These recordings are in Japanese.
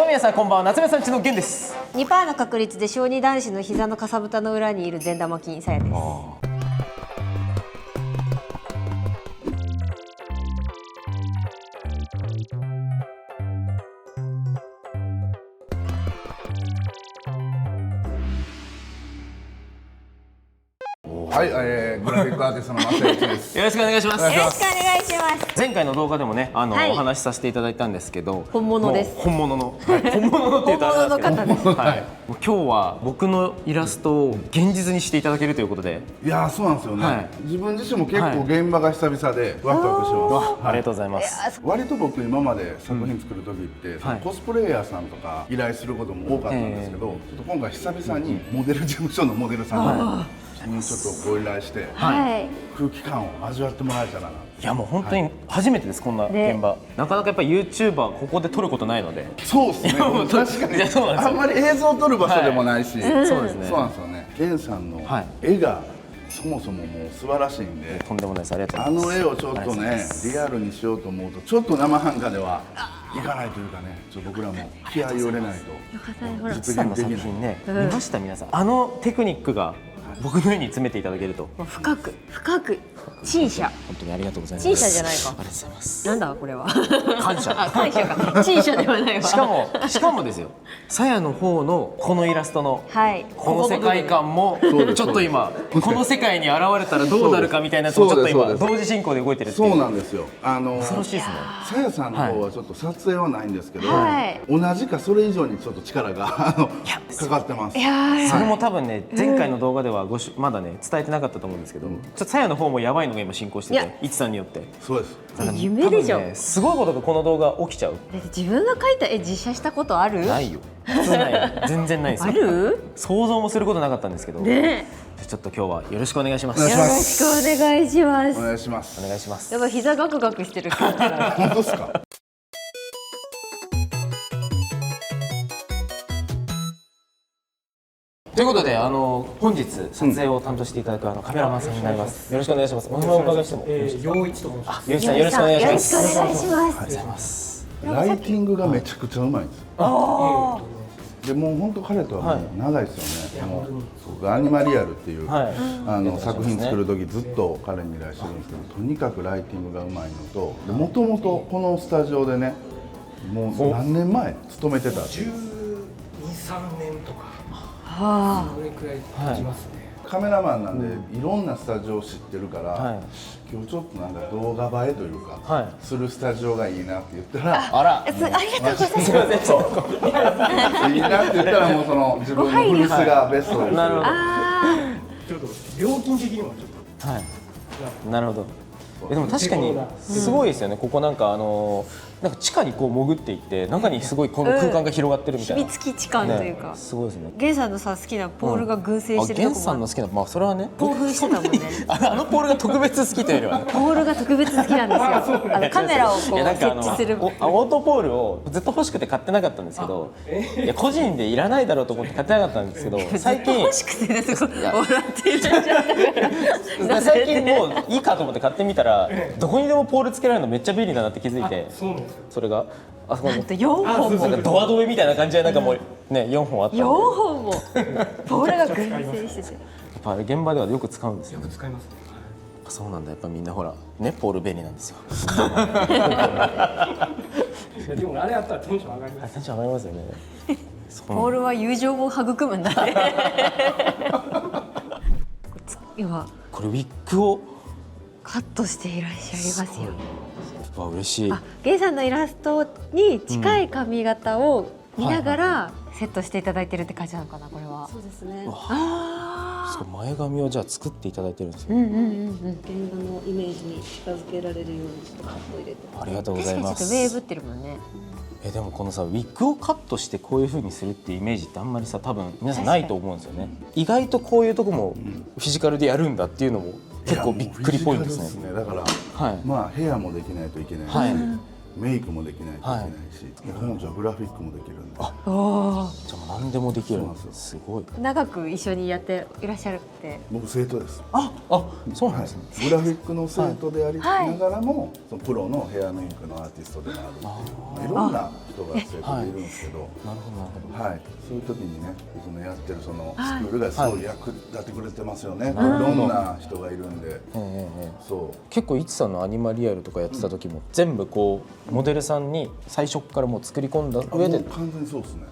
皆さんこんばんは、夏目さんちの源です。2% の確率で小児男子の膝のかさぶたの裏にいる善玉菌さやです。はい、グラフィックアーティストの松江です。よろしくお願いします。よろしくお願いします。前回の動画でもね、はい、お話しさせていただいたんですけど、本物です。本物の、本物のって言うとあれなんですけど、はい、今日は僕のイラストを現実にしていただけるということで。いやー、そうなんですよね。はい、自分自身も結構現場が久々でワクワクします。ありがとうございます。割と僕今まで作品作る時って、コスプレイヤーさんとか依頼することも多かったんですけど、ちょっと今回久々にモデル事務所のモデルさんにちょっとご依頼して、空気感を味わってもらえたらな。いやもう本当に初めてです、こんな現場。なかなかやっぱり YouTuber ここで撮ることないので。そうですね。確かにあんまり映像を撮る場所でもないし、そうですね。そうなんですよね。源さんの絵がそもそももう素晴らしいんで、とんでもないです。ありがとうございます。あの絵をちょっとねリアルにしようと思うとちょっと生半可ではいかないというかね、僕らも気合いを入れないと実現できない。作品ね、見ました皆さん。あのテクニックが僕の上に詰めていただけると。深く陳謝。本当にありがとうございます。陳謝じゃないか。ありがとうございます。なんだこれは。感謝。感謝か。陳謝ではないわ。しかもですよ。さやの方のこのイラストのこの世界観もちょっと今この世界に現れたらどうなるかみたいなやつもちょっと今同時進行で動いてるっていう。そうなんですよ。恐ろしいですね。さやさんの方はちょっと撮影はないんですけど、同じかそれ以上にちょっと力がかかってます。それも多分ね、前回の動画ではまだね伝えてなかったと思うんですけど、ちょっとさやの方もやばいのが今進行してて、いちさんによって。そうです。夢でしょ。すごいことがこの動画起きちゃう。自分が描いた絵実写したことある？ないよ。普通ないよ。全然ないですよ。ある？想像もすることなかったんですけど。ね。ちょっと今日はよろしくお願いします。よろしくお願いします。お願いします。お願いします。やっぱ膝ガクガクしてる。本当ですか？ということで、本日撮影を担当していただくカメラマンさんになります。よろしくお願いします。お名前をお伺いしても。陽一と申します。陽一さん、よろしくお願いします。よろしくお願いします。ありがとうございます。ライティングがめちゃくちゃうまいんです。でもう本当彼とはもう長いですよね。僕アニマリアルっていう作品作る時ずっと彼に依頼してるんですけど、とにかくライティングがうまいのと、もともとこのスタジオでね、もう何年前勤めてたっていう。12、3年とか。それくらい経ちますね。カメラマンなんでいろんなスタジオを知ってるから、今日ちょっとなんか動画映えというか、するスタジオがいいなって言ったら、あら、ありがとうございます。いいなって言ったらもうその自分の古巣がベストです。なるほど。ちょっと料金的にもちょっと。なるほど。でも確かにすごいですよね。ここなんかなんか地下にこう潜っていって中にすごいこの空間が広がってるみたいな。秘密基地感というか。すごいですね。源さんのさ好きなポールが群生してるとこも。源さんの好きな、まあそれはね。興奮してたもんね。あのポールが特別好きというよりは。ポールが特別好きなんですよ。カメラをこう設置する。オートポールをずっと欲しくて買ってなかったんですけど、いや個人でいらないだろうと思って買ってなかったんですけど、最近欲しくてね、そこ笑っていらっしゃったから。最近もういいかと思って買ってみたら、どこにでもポールつけられるのめっちゃ便利だなって気づいて、それがあそこに4本もドア止めみたいな感じでなんかもうね4本あったんで。4本もポールが群生してて。やっぱ現場ではよく使うんですよ。よく使いますね。そうなんだ、やっぱみんなほらね、ポール便利なんですよ。でもあれやったらテンション上がります。テンション上がりますよね。ポールは友情も育むんだね。今これウィッグをカットしていらっしゃいますよ。わ、嬉しい。ゲイさんのイラストに近い髪型を見ながらセットしていただいてるって感じなのかな、これは。そうですね。前髪をじゃあ作っていただいてるんですよ。現場のイメージに近づけられるようにちょっとカット入れて。ありがとうございます。確かにちょっとウェーブってるもんね。でもこのさ、ウィッグをカットしてこういう風にするっていうイメージってあんまりさ、多分皆さんないと思うんですよね。意外とこういうとこもフィジカルでやるんだっていうのも結構びっくりポイントですね。だからまあヘアもできないといけないし、メイクもできないといけないし、彼女はグラフィックもできるんで。じゃあもう何でもできるんですよ。すごい。長く一緒にやっていらっしゃるって。僕生徒です。そうなんですね。グラフィックの生徒でありながらも、そのプロのヘアメイクのアーティストでもあるっていう、いろんな人が生徒でいるんですけど、なるほどなるほど。はい、そういう時にね、僕のやってるそのスクールがすごい役立ってくれてますよね。いろんな人がいるんで、そう。結構いちさんのアニマリアルとかやってた時も全部こうモデルさんに最初からもう作り込んだ上で、完全にそうですね。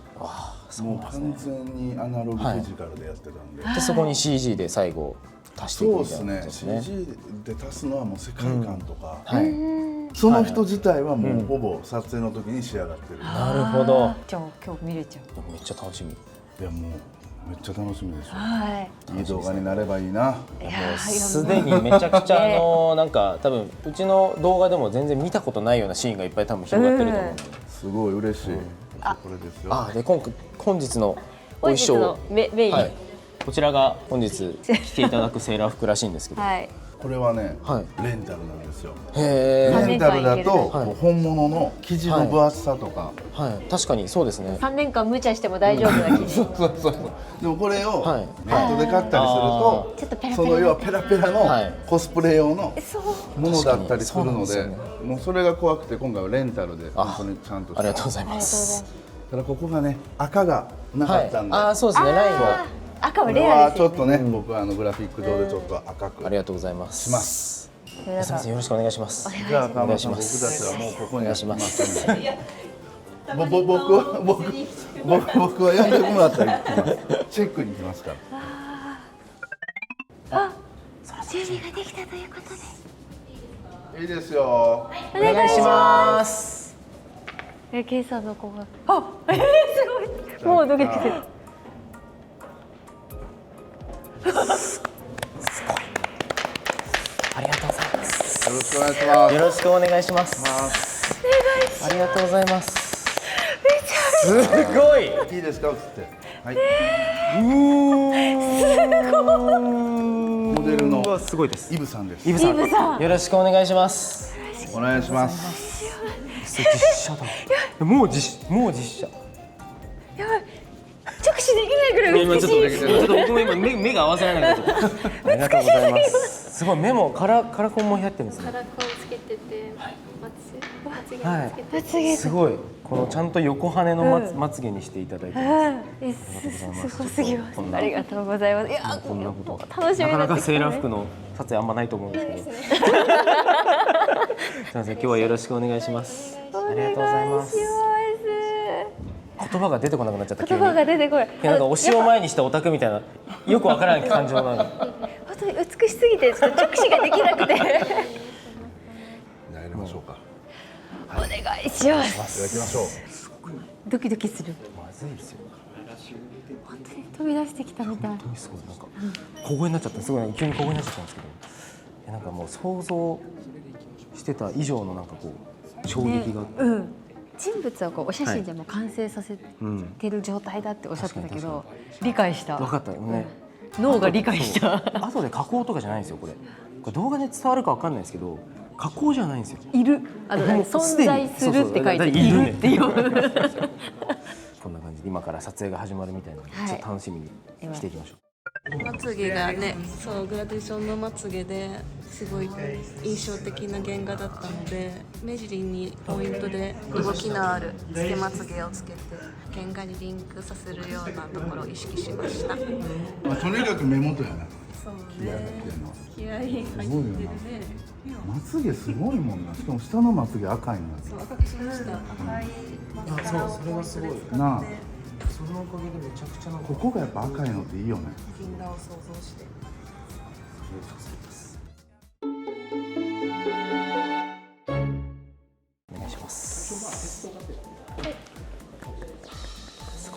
もう完全にアナログフィジカルでやってたんで、でそこに CG で最後足していくみたいな感じですね。 CG で足すのはもう世界観とか、その人自体はもうほぼ撮影の時に仕上がってる。なるほど。じゃあ今日見れちゃう。めっちゃ楽しみ。いやもうめっちゃ楽しみでしょ。いい動画になればいいな。すでにめちゃくちゃなんか多分うちの動画でも全然見たことないようなシーンがいっぱい多分広がってると思うんで。すごい嬉しい。これですよ。で本日のお衣装メイン、こちらが本日着ていただくセーラー服らしいんですけど、これはね、レンタルなんですよ。へレンタルだと本物の生地の分厚さとか、確かにそうですね。3年間無茶しても大丈夫な生地。そうでもこれをネットで買ったりすると、その要はペラペラのコスプレ用のものだったりするので、もうそれが怖くて今回はレンタルで本当にちゃんと。ありがとうございます。ただここがね赤がなかったんで、そうですね、ラインは赤はレアですちょっとね、僕はグラフィック上でちょっと赤く。ありがとうございます。します。すみません、よろしくお願いします。じゃあ川村さん、僕たちはもうここにいますんで。僕はやってもらったら行きます。チェックに行きますから。準備ができたということで。いいですよ。お願いします。ケイさんの子が。すごい。もうドキドキする。ありがとうございます。よろしくお願いします。よろしくお願いします。ありがとうございます。すごい。いいですか、映って。はい。すごい。モデルのすごいです。イブさんです。イブさん、よろしくお願いします。お願いします。実写だ。もう実写。やばい。直視できないぐらい美しい。ちょっと僕も今目が合わせられなかった。ありがとうございます。すごい目もカラコンもやってるんですね。カラコンつけてて、まつげつけて。すごい。このちゃんと横羽のまつげにしていただいてます。すごすぎます。ありがとうございます。いや、こんなこと楽しみなかなかセーラー服の撮影あんまないと思うんですけど。すみません、今日はよろしくお願いします。ありがとうございます。言葉が出てこなくなっちゃった。言葉が出てこない。なんか推しを前にしたオタクみたいなよくわからない感情なの。本当に美しすぎてちょっと直視ができなくて。やりましょうか。お願いします。いただきましょう。ドキドキする。まずいですよ。本当に飛び出してきたみたい。本当にすごいなんか小声になっちゃった。すごい急に小声になっちゃったんですけど、なんかもう想像してた以上のなんかこう衝撃が。人物はこうお写真でも完成させてる状態だっておっしゃってたけど、理解した。分かったよね。脳が理解した。後で加工とかじゃないんですよ。これ動画で伝わるか分かんないですけど、加工じゃないんですよ。いる。存在するって書いているっていう。こんな感じで今から撮影が始まるみたいなので、ちょっと楽しみにしていきましょう。まつげがね、そうグラデーションのまつげですごい印象的な原画だったので、目尻にポイントで動きのあるつけまつげをつけて原画にリンクさせるようなところを意識しました。とにかく目元やな。そうね。気合い入ってるね。まつげすごいもんな。しかも下のまつげ赤いんだ。そう赤くしました。赤いまつげ。そう、それがすごい。なあ。そのおかげでめちゃくちゃここがやっぱ赤いのっていいよね。銀河を想像して。お願いします。すご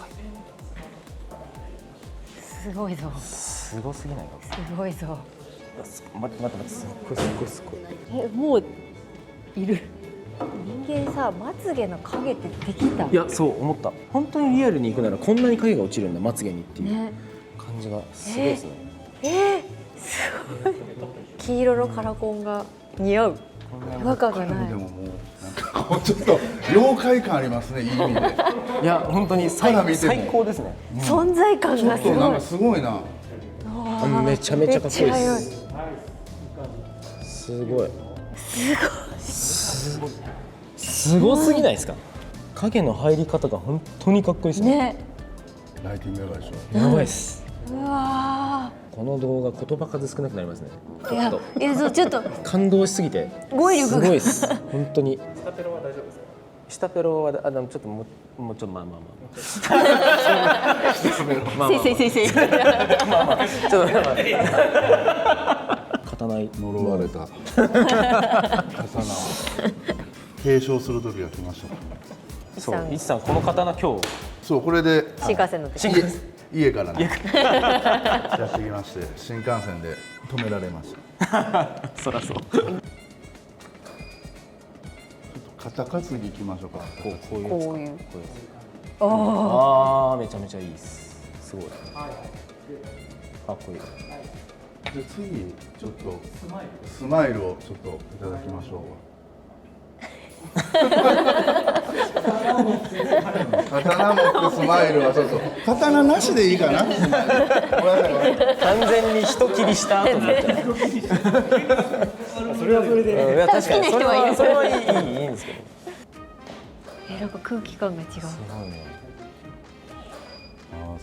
い。すごいぞ。すごすぎないか。すごいぞ。待ってすごい。もういる。人間さ、まつげの影ってできた。いや、そう思った。本当にリアルに行くならこんなに影が落ちるんだ、まつげにっていう感じがすごいですね。すごい。黄色のカラコンが似合う。違和感がない。でももうなんかもうちょっと妖怪感ありますね、いい意味で。いや本当に最高ですね。存在感がすごい。なんかすごいな。めちゃめちゃかっこいいでめっちゃ良い。す。すごい。すごすぎないですか。影の入り方が本当にかっこいいですね。ね。ライティングやばいでしょ。やばいです。うわこの動画言葉数少なくなりますね。ー。いやそうちょっと感動しすぎて語彙力がすごいです本当に。下ペロは大丈夫ですか。下ペロはちょっともうちょっとまあせいせいちょっと刀呪われた刀を継承する時が来ました。そう、いちさんこの刀今日そうこれで新幹線の時。家からねやってきまして、新幹線で止められました。そらそう。肩担ぎ行きましょうか。こういうこういう。ああめちゃめちゃいいです。すごい。かっこいい。で次ちょっとスマイルをちょっといただきましょう。刀持ってスマイルはちょっと刀なしでいいかな。完全に人切りした後になっちゃう。それはそれで。いや確かにそれはいいんですけど。なんか空気感が違う。すごいね。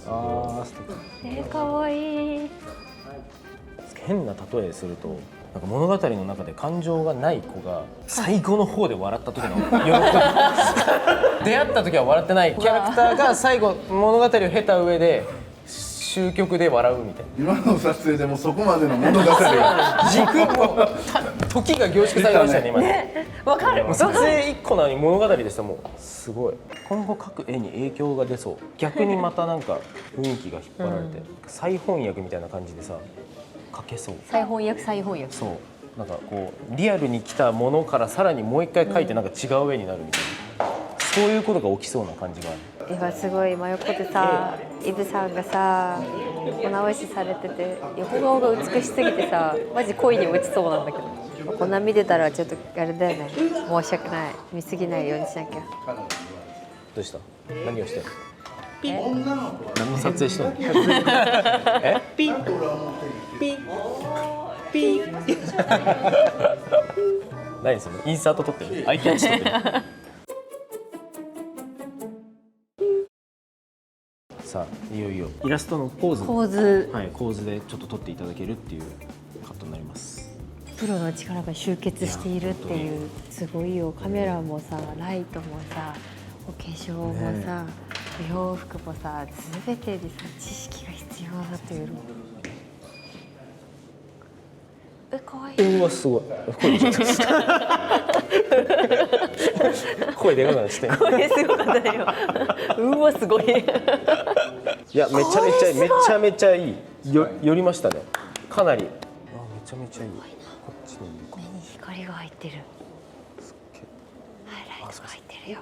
あ素敵。可愛い。変な例えするとなんか物語の中で感情がない子が最後の方で笑った時の喜び出会った時は笑ってないキャラクターが最後物語を経た上で終局で笑うみたいな。今の撮影でもそこまでの物語が軸も時が凝縮されましたね今ね。わかる。もう撮影1個なのに物語でした。もうすごい。今後描く絵に影響が出そう。逆にまたなんか雰囲気が引っ張られて、再翻訳みたいな感じでさ描けそう。再翻訳。そうなんかこうリアルに来たものからさらにもう一回描いてなんか違う絵になるみたいな、そういうことが起きそうな感じがある。今すごい真横でさ、イブさんがさお直しされてて横顔が美しすぎてさマジ恋に落ちそうなんだけど、こんな見てたらちょっとあれだよね。申し訳ない。見すぎないようにしなきゃ。どうした？何をしてる？何の撮影してるの？え？ピッ何それ？インサート撮ってる？アイキャッチ撮ってる？さあいよいよイラストのポーズ、はい構図でちょっと撮っていただけるっていうカットになります。プロの力が集結しているっていうすごいよ。カメラもさ、ライトもさ、お化粧もさ、お洋服もさ、全てにさ知識が必要だというの。可愛い。うわすごい。声でかくなっちゃって。声すごかったよ。うわすごい。いやめちゃめちゃいい。寄りましたね。かなり。あめちゃめちゃいい。こっちに。目に光が入ってる。ハイライトが入ってるよ。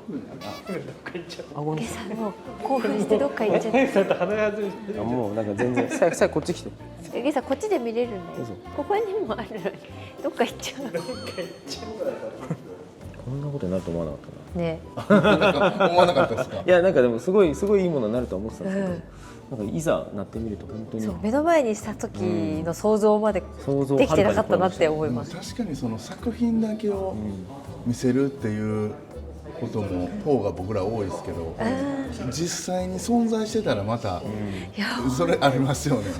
ゲさんもう興奮してどっか行っちゃった。もうなんか全然最後こっち来て。ゲさんこっちで見れるんだよ。ここにもあるのにどっか行っちゃう。こんなことになると思わなかったな。ね。思わなかったですか？いやなんかでもすごいいいものになると思ってたんですけど、なんかいざなってみると本当にそう目の前にした時の想像までできてなかったなって思います。確かにその作品だけを見せるっていうことも方が僕ら多いですけど、実際に存在してたらまたそれありますよね。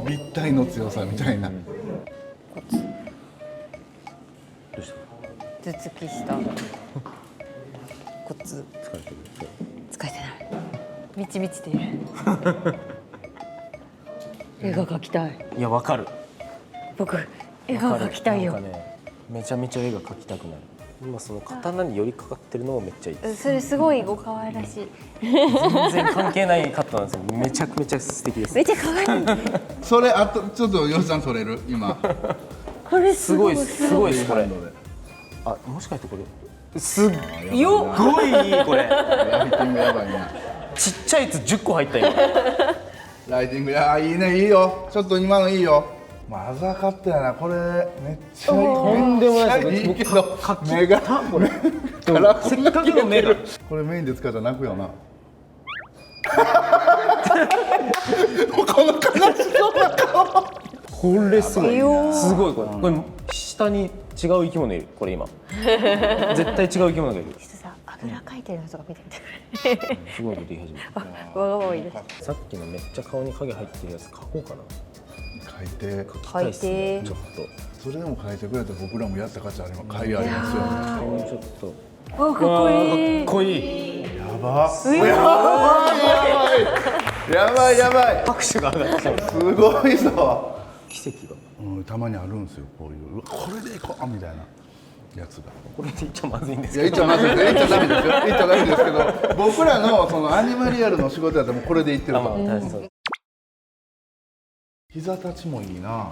立体の強さみたいな。どうした？頭突きした。コツ疲れてる。疲れてない。みちみちている。絵が描きたい。いやわかる。僕絵が描きたいよ。なんかね、めちゃめちゃ絵が描きたくなる。今その刀に寄りかかってるのもめっちゃいいです。それすごいお可愛らしい。全然関係ないカットなんですよ。めちゃくちゃ素敵です。めっちゃ可愛い。それあとちょっとよしさん撮れる今。これすごいですこれ。あもしかしてこれすっごいいいこれ。ライティングやばいな。ちっちゃいやつ10個入った今。ライティングいいねいいよ。ちょっと今のいいよ。まあ、あざかったやな、これめっちゃいい。とんでもないですめっちゃいいけど、目がこれ。せっかくの目がこれメインで使ったら泣くよな。この悲しそうな顔。これすごいすごいこれ下に違う生き物いるこれ今絶対違う生き物がいるちょっとさ、あぐらかいてるのとか見てみて。すごいこと言い始めたわがままいいです。さっきのめっちゃ顔に影入ってるやつ書こうかな書いて、書きたいっすね書いてちょっそれでも書いてくれたら僕らもやった価値あります。甲斐ありますよね。ともうちょっとあ、かっこいい。かっこいいやば。やばいやばい。拍手が上がっちゃうすごいぞ。奇跡がうん、たまにあるんですよ、こういううわこれでいこうみたいなやつが。これで言っちゃまずいんですいや、けど言っちゃまずいですよ。言っちゃダメですよ。言っちゃダメですけど、僕らのそのアニマリアルの仕事やったらもうこれで言ってるあまあから。確かにそう膝立ちもいいな。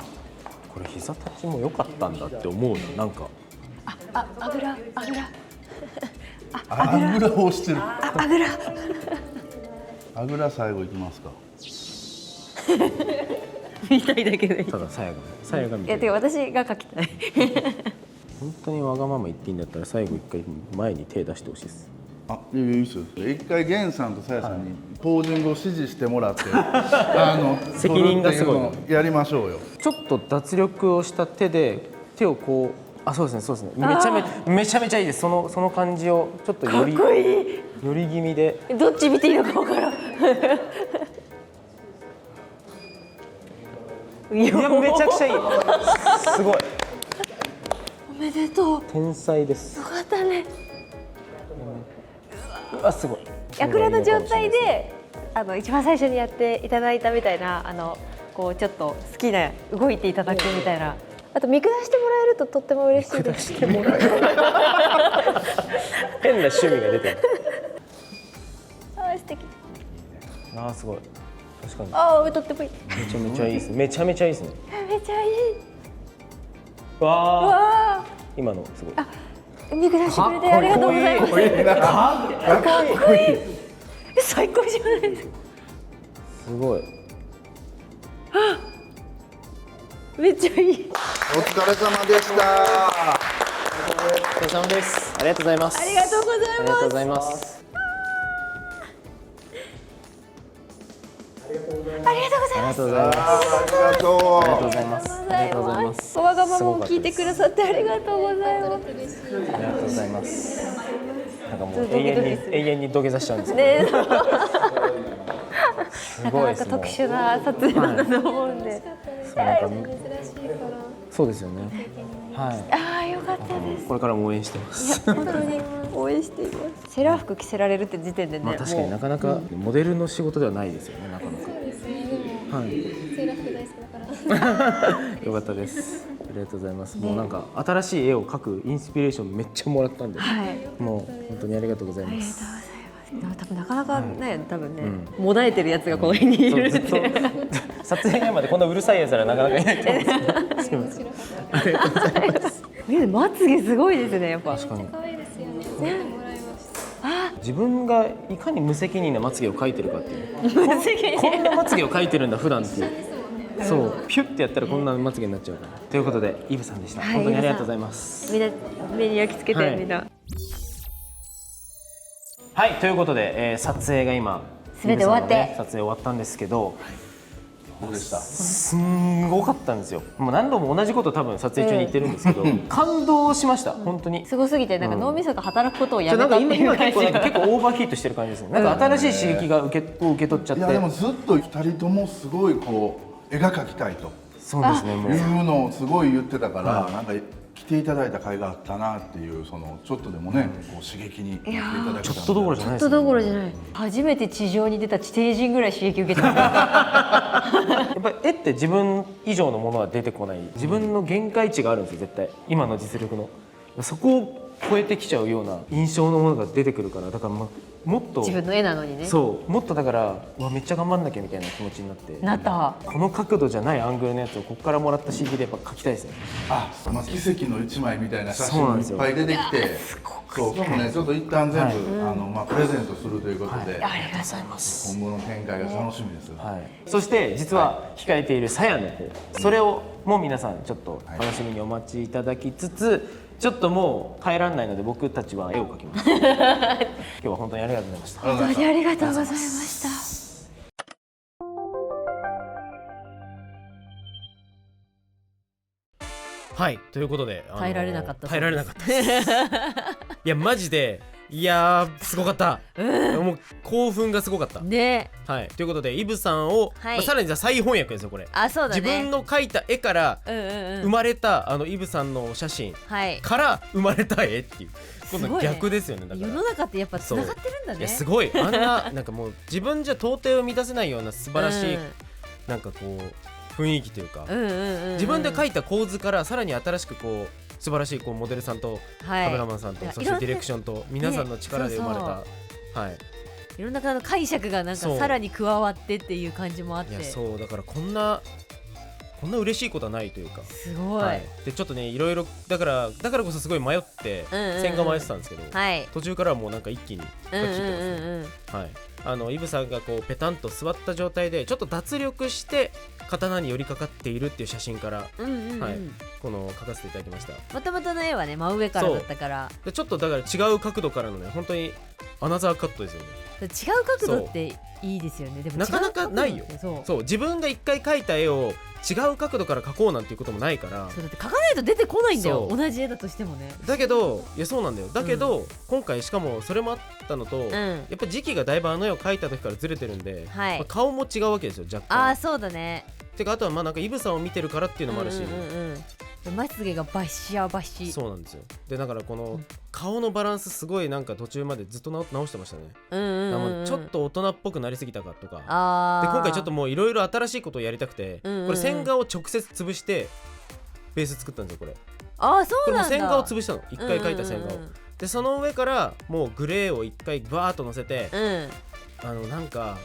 これ膝立ちも良かったんだって思うななんかあ、あぐら、あぐら。あぐらをしてる。あぐら。あぐら最後いきますか。みたいだけどいい。たださやが見いや、ててか私が書きたい。本当にわがまま言っていいんだったら最後一回前に手出してほしいですあ、いいですよ。一回ゲンさんとさやさんにポージングを指示してもらって、責任がすごい撮るっていうのをやりましょうよ。ちょっと脱力をした手で手をこうあそうですねそうですねめちゃめちゃいいですその感じをちょっとよりかっこいい。より気味でどっち見ていいのかわからん。いいやめちゃくちゃいいすごいおめでとう。天才ですよかったね。うわすごいヤクラの状態で一番最初にやっていただいたみたいなこうちょっと好きな動いていただくみたいな、あと見下してもらえるととっても嬉しいです。変な趣味が出てるあー素敵。あーすごい確かにあーとってもいい。めちゃめちゃいいですめちゃめちゃいいですねめっちゃいい。わあわ今のすごいあ、見下してくれてありがとうございます。かっこいい最高じゃないですか。すごいめっちゃいい。お疲れ様でした。お疲れ様ですありがとうございますありがとうございます。ありがとうございますありがとうございます。ありがとうございますありがとう。ありがとうございますありがとうございますわがままを聞いてくださってありがとうございます。ありがとうございますなんかもうドキドキする永遠に土下座しちゃうんですよね、すなかなかごいですもう特殊な撮影なんだと思うんで。なんか珍しいからそうですよねはいああ、よかったです。これからも応援してます本当に応援しています。セーラー服着せられるって時点でね、まあ確かになもかなかモデルの仕事ではないですよねなかなかそうですね。でもはいセーラー服大好きだから。よかったですありがとうございますもうなんか新しい絵を描くインスピレーションめっちゃもらったんでうはい。もう本当にありがとうございありがとうごますざいます。でも多分なかなかね、多分ね、もだえてるやつがこの辺にいるっそうずっとて。撮影現場でこんなうるさいやつらなかなかいないと思うんですけどすいませんありがとうございますね、まつげすごいですね、やっぱ。確かに可愛いですよね。作ってもらいました。自分がいかに無責任なまつげを描いてるかっていうこんなまつげを描いてるんだ普段っていうそうピュッてやったらこんなまつげになっちゃうからということでイブさんでした、はい本当にありがとうございますみんな目に焼き付けて、はいみんな。はいということで、撮影が今全て終わってイブさんのね撮影終わったんですけどどうでした。すんごかったんですよもう何度も同じこと多分撮影中に言ってるんですけど、感動しました本当にすごすぎて、なんか脳みそが働くことをやじゃあなんかめたっていう感じ今結構結構オーバーヒートしてる感じですねなんか新しい刺激が受け取っちゃっていやでもずっと二人ともすごいこう絵が描きたいとそうですねもういうのをすごい言ってたから、なんか来ていただいた甲斐があったなっていうそのちょっとでもね、こう刺激になっていただけたちょっとどころじゃないちょっとですねどころじゃない。初めて地上に出た地底人ぐらい刺激受けてた。やっぱり絵って自分以上のものは出てこない自分の限界値があるんですよ絶対今の実力のそこを超えてきちゃうような印象のものが出てくるからだからまあもっと自分の絵なのにね。そうもっとだからうわめっちゃ頑張んなきゃみたいな気持ちになってなった。この角度じゃないアングルのやつをここからもらった CD でやっぱ描きたいですね。まあ、奇跡の一枚みたいな写そうなんですよ真いっぱい出てきて、そう今日もねちょっと一旦全部、まあ、プレゼントするということで、ありがとうございます。今後の展開が楽しみです。はい、そして実は控えている鞘の方、それをもう皆さんちょっと楽しみにお待ちいただきつつ、ちょっともう帰らないので僕たちは絵を描きます。今日は本当にありがとうございました。本当にありがとうございました。はいということで耐えられなかった耐えられなかったですいやマジでいやーすごかった、もう興奮がすごかったね。はいということでイブさんを、はいまあ、さらに再翻訳ですよこれ。あ、そうだね。自分の描いた絵から生まれたイブさんのお写真はい。から生まれた絵っていう今度すごいね逆ですよね。だから世の中ってやっぱつながってるんだね。いやすごいあんななんかもう自分じゃ到底生み出せないような素晴らしい、なんかこう雰囲気というか、自分で描いた構図からさらに新しくこう素晴らしいこうモデルさんとカメラマンさんと、そしてディレクションと皆さんの力で生まれた、はい、いろんな解釈がなんかさらに加わってっていう感じもあって。いやそうだからこんな嬉しいことはないというか、すごい。でちょっとねいろいろだからこそすごい迷って線画迷ってたんですけど、途中からはもうなんか一気に描き切ってますね。はい、イブさんがこうペタンと座った状態でちょっと脱力して刀に寄りかかっているっていう写真から、はい、この描かせていただきました。もともとの絵はね真上からだったからでちょっとだから違う角度からのね本当にアナザーカットですよね。違う角度っていいですよね。でもなかなかないよ。そう自分が一回描いた絵を違う角度から描こうなんていうこともないから。そうだって描かないと出てこないんだよ、同じ絵だとしてもね。だけどいやそうなんだよ。だけど、今回しかもそれもあったのと、やっぱ時期がだいぶ絵を描いた時からずれてるんで、まあ、顔も違うわけですよ若干。ああそうだね。てかあとはまあなんかイブさんを見てるからっていうのもあるし、まつげがバッシャバシ。そうなんですよ。でだからこの顔のバランスすごいなんか途中までずっと直してましたね。ちょっと大人っぽくなりすぎたかとか。で今回ちょっともういろいろ新しいことをやりたくて、これ線画を直接潰してベース作ったんですよこれ。あそうなんだ。これも線画を潰したの一回描いた線画を。でその上からもうグレーを一回バーッと乗せて、なんか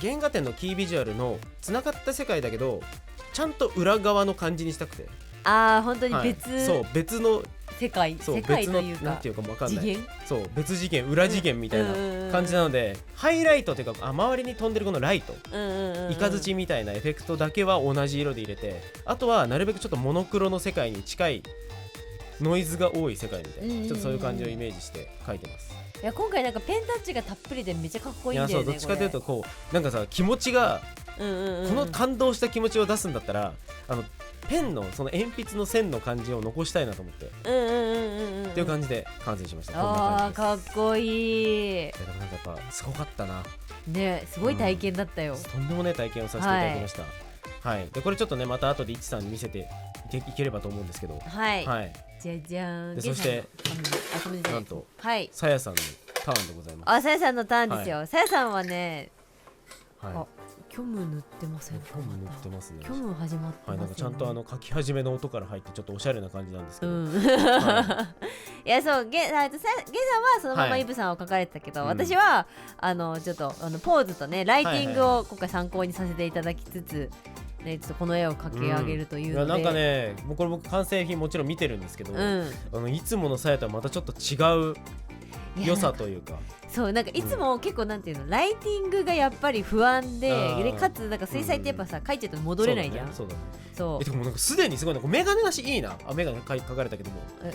原画展のキービジュアルのつながった世界だけどちゃんと裏側の感じにしたくて。本当に別の世界というかなんていうか分かんない。そう別次元裏次元みたいな感じなので、ハイライトというか周りに飛んでるこのライト、イカズチみたいなエフェクトだけは同じ色で入れて、あとはなるべくちょっとモノクロの世界に近いノイズが多い世界みたいな、ちょっとそういう感じをイメージして描いてます。いや今回なんかペンタッチがたっぷりでめっちゃかっこいいんだよね。いやそうどっちかというとこうなんかさ気持ちが、この感動した気持ちを出すんだったらペンのその鉛筆の線の感じを残したいなと思ってっていう感じで完成しました。かっこいい。なんかやっぱすごかったなね。すごい体験だったよ。とんでもない体験をさせていただきました。はい、でこれちょっとねまた後でいちさんに見せていければと思うんですけど、はい、じゃじゃーん。でそしてなんとさやさんのターンでございます。さやさんのターンですよ。さやさんはね、虚無塗ってませんか？虚無塗ってますね。虚無始まってますね。なんかちゃんと書き始めの音から入ってちょっとおしゃれな感じなんですけど。いやそうゲンさんはそのままイブさんを描かれてたけど、私はちょっとポーズとねライティングを今回参考にさせていただきつつ。ちょっとこの絵を描き上げるというので、なんかねこれ僕完成品もちろん見てるんですけど、いつものさやとはまたちょっと違う良さというか。そうなんかいつも結構なんていうの、ライティングがやっぱり不安でかつなんか水彩ってやっぱさ描いちゃうと戻れないじゃん。そうだね。そうでもなんかすでにすごいメガネなしいいな。メガネ描かれたけど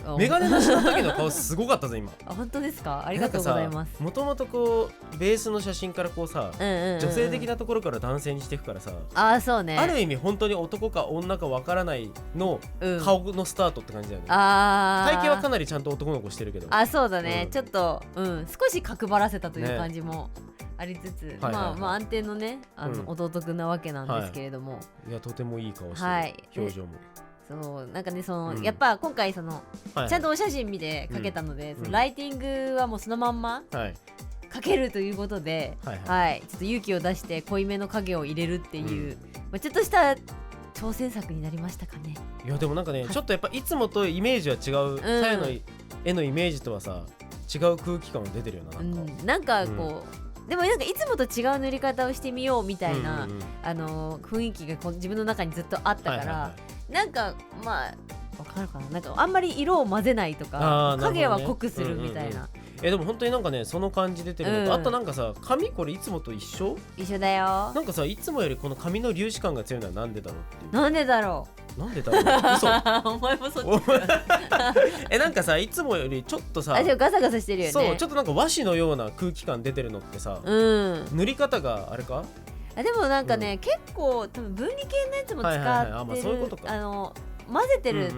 もメガネなしの時の顔すごかったぜ今。本当ですか？ありがとうございます。もともとこうベースの写真からこうさ女性的なところから男性にしていくからさ、そうね、ある意味本当に男か女かわからないの顔のスタートって感じだよね。体型はかなりちゃんと男の子してるけど、そうだね、ちょっと少し角張らせたという感じもありつつ、まあ安定のね弟くんなわけなんですけれども、いやとてもいい顔してる、表情も。そうなんかねやっぱ今回ちゃんとお写真見て描けたので、ライティングはもうそのまんま描けるということで、ちょっと勇気を出して濃いめの影を入れるっていう、ちょっとした挑戦作になりましたかね。いやでもなんかねちょっとやっぱいつもとイメージは違う、さやの絵のイメージとはさ違う空気感も出てるよな、なんかこう、でもなんかいつもと違う塗り方をしてみようみたいな、雰囲気がこう自分の中にずっとあったから、なんかまあわかるかな、なんかあんまり色を混ぜないとか、影は濃くするみたいな。でも本当になんかねその感じ出てるのと、あとなんかさ髪これいつもと一緒だよ。なんかさいつもよりこの髪の粒子感が強いのはなんでだろうっていう。なんでだろう嘘お前もそっちなんかさいつもよりちょっとさガサガサしてるよね。そうちょっとなんか和紙のような空気感出てるのってさ、塗り方があれか。でもなんかね、結構多分分離系のやつも使ってる、混ぜてる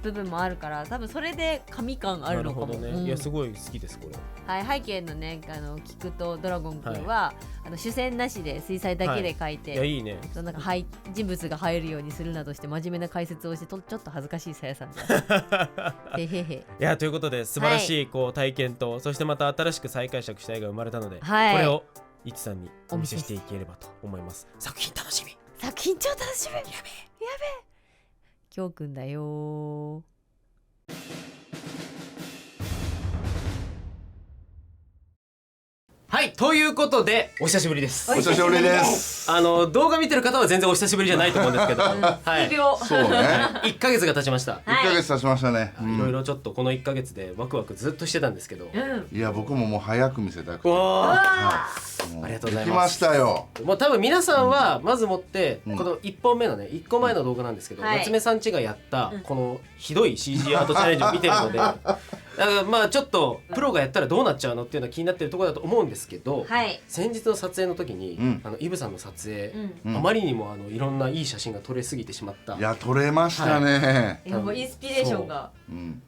部分もあるから、多分それで紙感あるのかも。なるほどね、いやすごい好きですこれ。はい、背景のね菊とドラゴンくんは、主線なしで水彩だけで描いて、いやいいね。なんか人物が入るようにするなどして真面目な解説をしてちょっと恥ずかしいさやさんでへへへ。いやということで素晴らしいこう体験と、そしてまた新しく再解釈した絵が生まれたので、これをいちさんにお見せしていければと思います。作品楽しみ。作品超楽しみ。やべえきょうくんだよ。はい、ということでお久しぶりです。お久しぶりです。動画見てる方は全然お久しぶりじゃないと思うんですけど、はい、そうね。1ヶ月が経ちました。1ヶ月経ちましたね。いろいろちょっとこの1ヶ月でワクワクずっとしてたんですけど、いや僕ももう早く見せたくて。ありがとうございます。来ましたよ。もう多分皆さんはまずもってこの1本目のね1個前の動画なんですけど、夏目さんちがやったこのひどい CG アートチャレンジを見てるので、だからまあちょっとプロがやったらどうなっちゃうのっていうのは気になってるところだと思うんですけど、先日の撮影の時にイブさんの撮影、あまりにもいろんないい写真が撮れすぎてしまった。いや撮れましたね。いやもうインスピレーションが。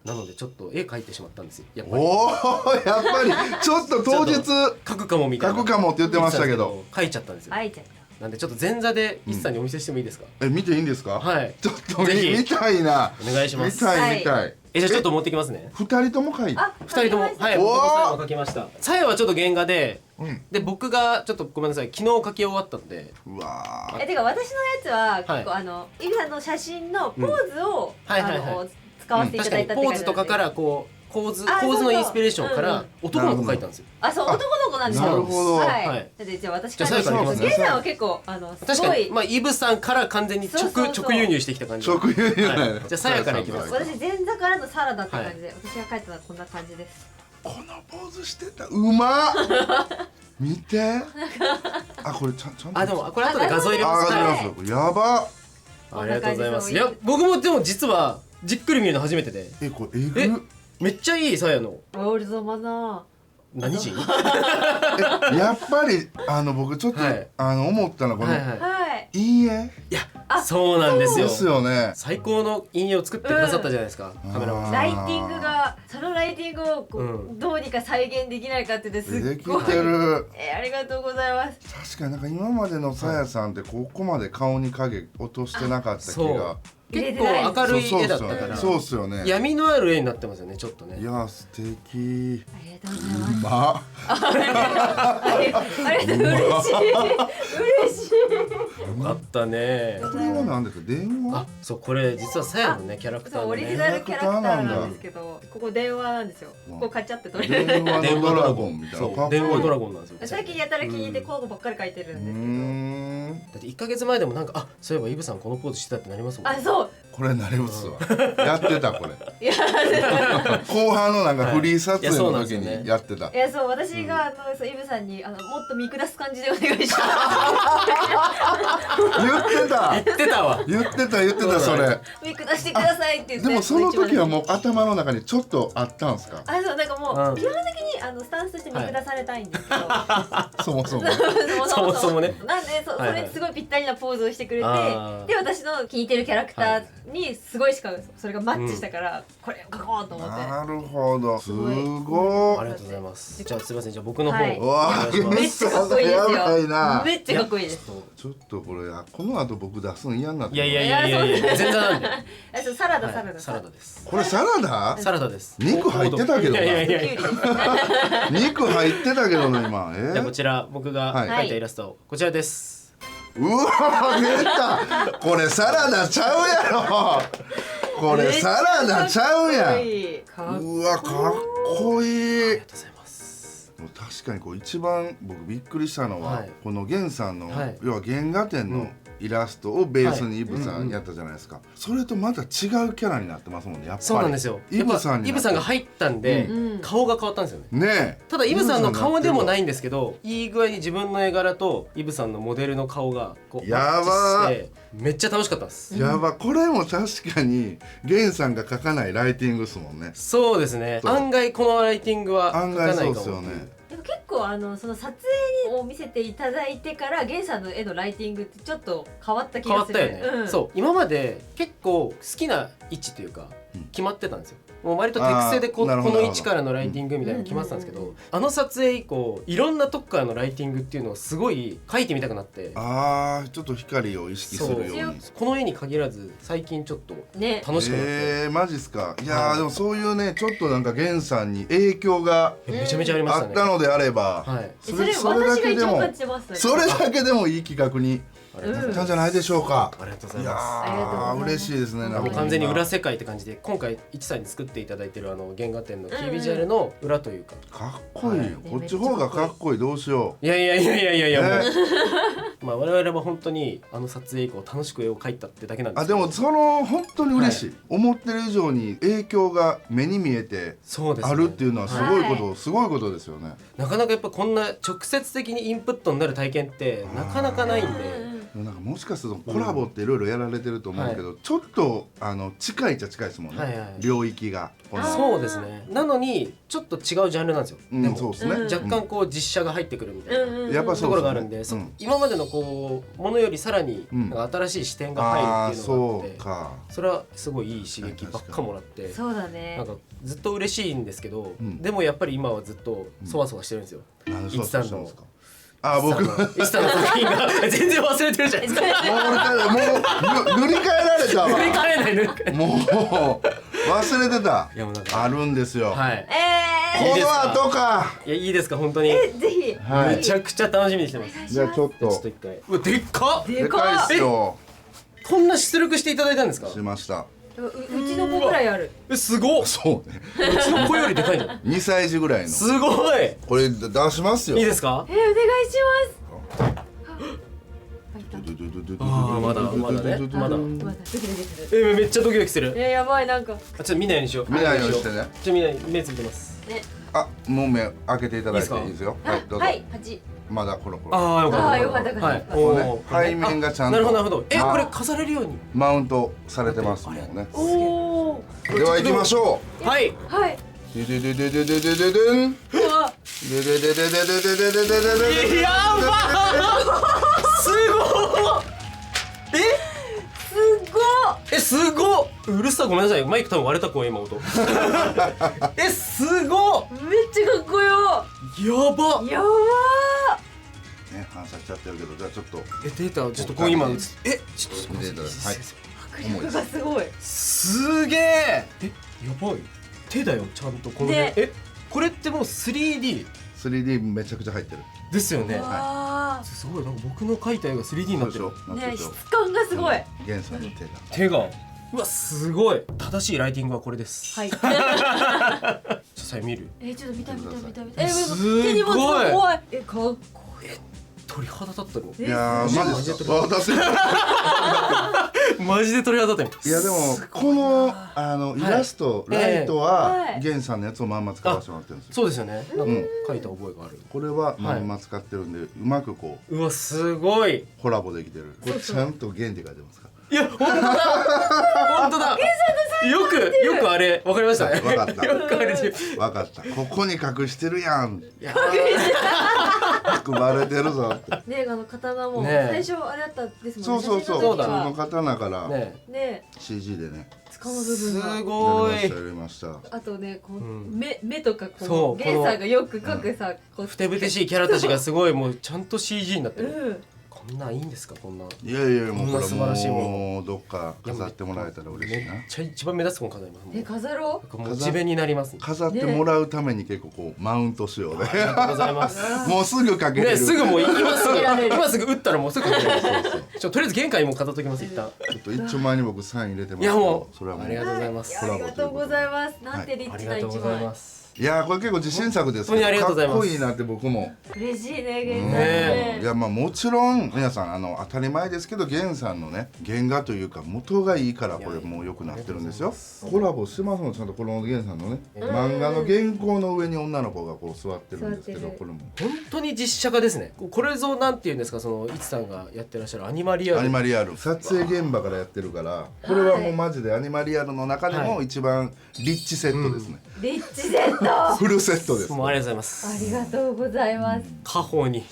なのでちょっと絵描いてしまったんですよ。やっぱり。おおやっぱりちょっと当日描くかもみたいな。描くかもって言ってましたけど。描いちゃったんですよ。描いちゃった。なんでちょっと前座で一さんにお見せしてもいいですか。見ていいんですか。はい。ちょっと見たいな。お願いします。見たい見たい。じゃあちょっと持ってきますね。2人とも描いて。2人ともはい。僕もさやも描きました。さやはちょっと原画で、で僕がちょっとごめんなさい昨日描き終わったんで。うわ。てか私のやつは結構イブさんの写真のポーズを使わせていただいたって感じなんで。ポーズとかからこう。構図のインスピレーションから男の子描いたんですよ。そう男の子なんですよ。なるほど。はい。じゃあ私からゲイさんは結構確かにまあイブさんから完全に直輸入してきた感じ。直輸入なんや。じゃあさやからいきます。私前座からのサラダって感じで、私が描いたのはこんな感じです。このポーズしてた。うまっ。見て。これちゃんと。でもこれ後で画像入れます。やば。ありがとうございます。いや僕もでも実はじっくり見るの初めてで。これえぐ。めっちゃいいさやの。オールドマナー。何人？やっぱり僕ちょっと思ったのこの陰影。いやそうなんですよ。ですよね。最高の陰影を作ってくださったじゃないですか。カメラマン。ライティングがそのライティングをどうにか再現できないかってすっごい。できてる。ありがとうございます。確かになんか今までのさやさんってここまで顔に影落としてなかった気が。結構明るい絵だったからそうっすよね。闇のある絵になってますよねちょっとね。いや素敵。ありがとうございます。ありがとう嬉しい。よかったね。これは何ですか電話？そうこれ実はさやのねキャラクターオリジナルキャラクターなんですけど、ここ電話なんですよ。ここ買っちゃって取れる。電話のドラゴンみたいな。電話ドラゴンなんですよ。最近やたら気に入ってこうばっかり書いてるんですけど。だって1ヶ月前でもなんかそういえばイブさんこのポーズしてたってなりますもんね。そう。これなりますわ。やってたこれ。後半のなんかフリー撮影の時にやってた。いやそう私がイブさんにもっと見下す感じでお願いします。言ってた。言ってたわ。言ってたそれ。見下してくださいって言って。でもその時はもう頭の中にちょっとあったんですか。そうなんかもう基本的にスタンスとして見下されたいんですけど。そもそもね。なんでそれにすごいぴったりなポーズをしてくれて、で私の気に入ってるキャラクターにすごいしかそれがマッチしたからこれを描こうと思って。なるほど。すごい。ありがとうございます。じゃあすみませんじゃあ僕の方。めっちゃかっこいいですよ。めっちゃかっこいいです。ちょっとこれこの後僕出すの嫌になって。いや全然なんで。サラダです。これサラダ？サラダです。肉入ってたけどな。肉入ってたけどね今。じゃあこちら僕が描いたイラストこちらです。うわ出た。これサラダちゃうやろ。これサラダちゃうやん。かっうわかっこいい。ありがとうございます。確かにこう一番僕びっくりしたのは、はい、この源さんの、はい、要は原画展のイラストをベースにイブさんやったじゃないですか、それとまた違うキャラになってますもんね。やっぱりそうなんですよ。イブさんが入ったんで、顔が変わったんですよね。ねえ、ただイブさんの顔でもないんですけど、いい具合に自分の絵柄とイブさんのモデルの顔がこうやばーマッチしてめっちゃ楽しかったです。やば、これも確かに源さんが描かないライティングですもんね。そうですね。そう案外このライティングは案描かないかも。外そうですよね。でも結構その撮影を見せていただいてから源さんの絵のライティングってちょっと変わった気変わがする。ったよね、そう今まで結構好きな位置というか決まってたんですよ。もう割と手癖でこの位置からのライティングみたいなの決まってたんですけど、あの撮影以降いろんなとこからのライティングっていうのをすごい描いてみたくなって、ああ、ちょっと光を意識するように。この絵に限らず最近ちょっとね、楽しくなって、マジっすか。いやー、でもそういうね、ちょっとなんか源さんに影響がめちゃめちゃありましたね。あったのであれば、はい、それ私が一番感じてます。それだけでもいい企画にありがとうございます。なんじゃないでしょうか。ありがとうございいやまー、嬉しいですね。す。もう完全に裏世界って感じで、今回一さんに作っていただいてる原画展のキービジュアルの裏というか、かっこいいよ。こっち方がかっこいい。どうしよう。いやいやいやいやいやいや、もねうまあ我々は本当に撮影以降楽しく絵を描いたってだけなんですあ、けど。でも本当に嬉しい、思ってる以上に影響が目に見えてそうですね、あるっていうのはすごいこと、すごいことですよね。なかなかやっぱこんな直接的にインプットになる体験ってなかなかないんで。なんかもしかするとコラボっていろいろやられてると思うけど、ちょっと近いっちゃ近いですもんね、はいはい領域が。そうですね。なのにちょっと違うジャンルなんですよ。うんでもそうですね、若干こう実写が入ってくるみたいなやっぱそうですねところがあるんで、うん今までのこうものよりさらにうんなんか新しい視点が入ああるっていうのがあって、そうか。それはすごいいい刺激ばっかもらって、そうだね。なんかずっと嬉しいんですけど、んでもやっぱり今はずっとそわそわしてるんですよ。なんでいつさんのそうですか。あー、僕もういつさんの作品が全然忘れてるじゃないですか。塗り替えられたわ。塗り替えない塗り替えない。もう忘れてた。いやもうなんかあるんですよ、はい。この後か。いやいいですか本当に。ぜひ。はいめちゃくちゃ楽しみにしてます。じゃあちょっちょっとと一回。うわでっかっ。でかいっすよ。こんな出力していただいたんですか。しました。うちの子くらいある。すごっ。そうね。うちの子よりでかいの。 2歳児ぐらいの。すごい。これ出しますよ。いいですか。お願いします。ああまだまだねまだ。まだドキドキする。めっちゃドキドキする。やばいなんか。あちょっと見ないようにしよう。見ないようにしてね。ちょっと見ない目つぶってます。ね。あ、もう目開けていただいていいですかいいですよ。はい、どうぞ。はい、8。まだコロコロ。ああよかった。あーよかったよかったはい。こうね背面がちゃんとなるほどなるほど。まあこれ飾れるように。マウントされてますもんね。おお。では行きましょはい。はい。う。でででででででででん。うわ。でででででででででででで。やばー。すごっ。すごっ。うるさごめんなさい。マイク多分割れた声今音。すごっ。めっちゃかっこよ。やば。やばね、反射しちゃってるけど、じゃあちょっとデータちょっとこう今ちょっと見ていただいて、はい。ー。迫力がすごい。すげえ。やばい。手だよちゃんとこのねね。これってもう 3D 3D めちゃくちゃ入ってる。ですよね。あすごいなんか僕の描いた絵が 3D になってる。あ。ね、質感がすごい。源さんの手が。手が。うわすごい。正しいライティングはこれです。はい。ちょっとさ見る。ちょっと見た。すごい手に持つの怖い。かっこいい。鳥肌立ったの。いやー、マジですか。私。マジで鳥肌立ったいやでもこのイラスト、ライトははい源さんのやつをまんま使わせてもらってるんですよ。そうですよね。なんか描いた覚えがある。これはまんま使ってるんで、うまくこううわすごい。コラボできてる。これちゃんと源って書いてますか。いや本当だ本当だ。よくあれわかりましたね。わかったよくあれで。わかった。ここに隠してるやん。含まれてるぞって。ね、刀もね最初あれだったですもんね。そうそうそう。そうだ普通の刀からね。ね、 CG でね。塚の部分すが。ごい。やりました。あとね、こううん目とかそうこうゲンさんがよく描くさ、こうふてぶてしいキャラたちがすごいもうちゃんと CG になってる。うん。ここんなんいいんですか、こんな。いやいや、もうこれこんな素晴らしいももうどっか飾ってもらえたら嬉しいな。めっちゃ一番目立つもん飾ります。もう飾ろう。もう地面になります。飾ってもらうために結構こうマウントしようね。ありがとうございます。もうすぐかけれる。ね、すぐもう今すぐられる今すぐ打ったらもうすぐかけれる。とりあえず玄関にも飾っときます一旦。ちょっと一丁前に僕サイン入れてますいやけどもうそれはもうありがとうございます。コラボということで。ます。なんてリッチなありがとうご一ざいま枚。す。いやーこれ結構自信作ですけ本当にありがとうございますかっこいいなって僕も。嬉しいね、現ね在いやまあもちろん皆さん当たり前ですけど源さんのね原画というか元がいいからこれもう良くなってるんですよ。コラボしてますのちゃんとこの源さんのね漫画の原稿の上に女の子がこう座ってるんですけ座ってるどこれも本当に実写化ですね。これぞなんていうんですか、そのいつさんがやってらっしゃるアニマリアル。アニマリアル撮影現場からやってるからこれはもうマジでアニマリアルの中でも一番リッチセットですね。リッチセット。フルセットです。もうありがとうございます。ありがとうございます。家宝にいや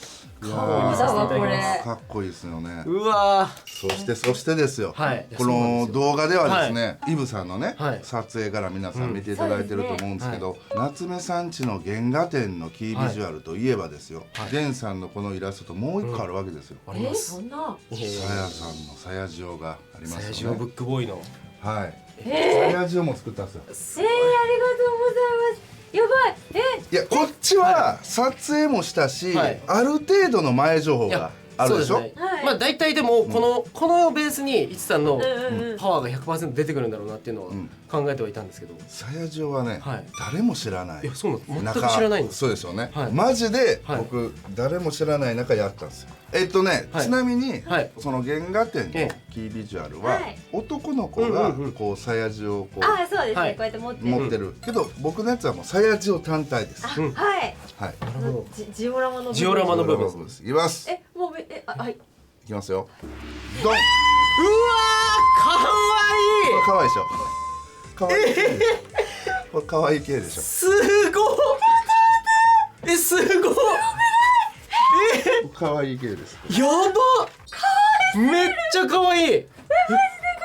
させていただきます。かっこいいですよね。うわそしてですよ、はいこの動画ではですね、イブさんのね、はい撮影から皆さん見ていただいてると思うんですけど、夏目さんちの原画展のキービジュアルといえばですよ、源さんのこのイラストともう一個あるわけですよ。あります。そんな。さやさんのさやじおがありまさやすよね。じおブックボーイのはい。さやじおも作ったんですよ。ありがとうございます。やばい。いやこっちは撮影もしたし、はいある程度の前情報がいやあるでしょ。そうですねはいまあ大体でもこのベースにいつさんのんうんパワーが 100% 出てくるんだろうなっていうのをん考えてはいたんですけど、さやじおはね、はい誰も知らない。いやそうなんです、全く知らないんです。そうですよね、はいマジではい僕、誰も知らない中やったんですよ。はいちなみに、はいその原画展のえキービジュアルは、はい男の子がうんうんうんこうさやじをこうあ、そうですはい。ねこうやって持ってる。持ってる、けど僕のやつはもうさやじを単体です。はい。はい。なるほど。ジオラマの部分。ジオラマの部分そうですいきます。いもうはい。きますよ。ドン。うわーかわいい。かわいいでしょ。かわいい。これかわいい系でしょ。すごい。すごい。かわいい系です。やば。めっちゃかわいい。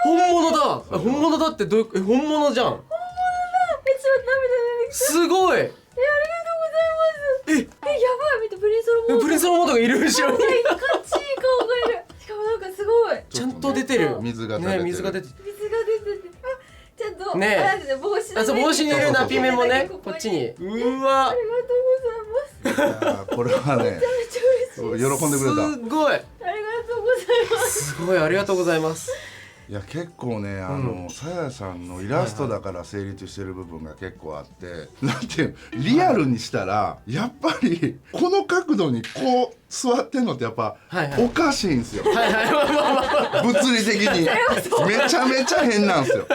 本物だ。本物だってどういう本物じゃん。すごい。やばい、見てプリンスロモード。プリンスのモードがいる後ろに。かっちいい顔がいる。しかもなんかすごい。ちゃんと出てる。水が垂れてるね、水が出てる。水が出てて。ちゃんと。ねえあれですね、帽子のあ、そう帽子にいるナピメもね、ここっちに。うわあ。りがとうございます。いやーこれはね、めっちゃ嬉しい。喜んでくれた。すごい。ありがとうございます。すごいありがとうございます。いや結構ねさやさんのイラストだから成立してる部分が結構あってなんていうリアルにしたらやっぱりこの角度にこう座ってんのってやっぱはいはいおかしいんですよはいはい、まあまあまあ物理的にめちゃめちゃ変なんですよ。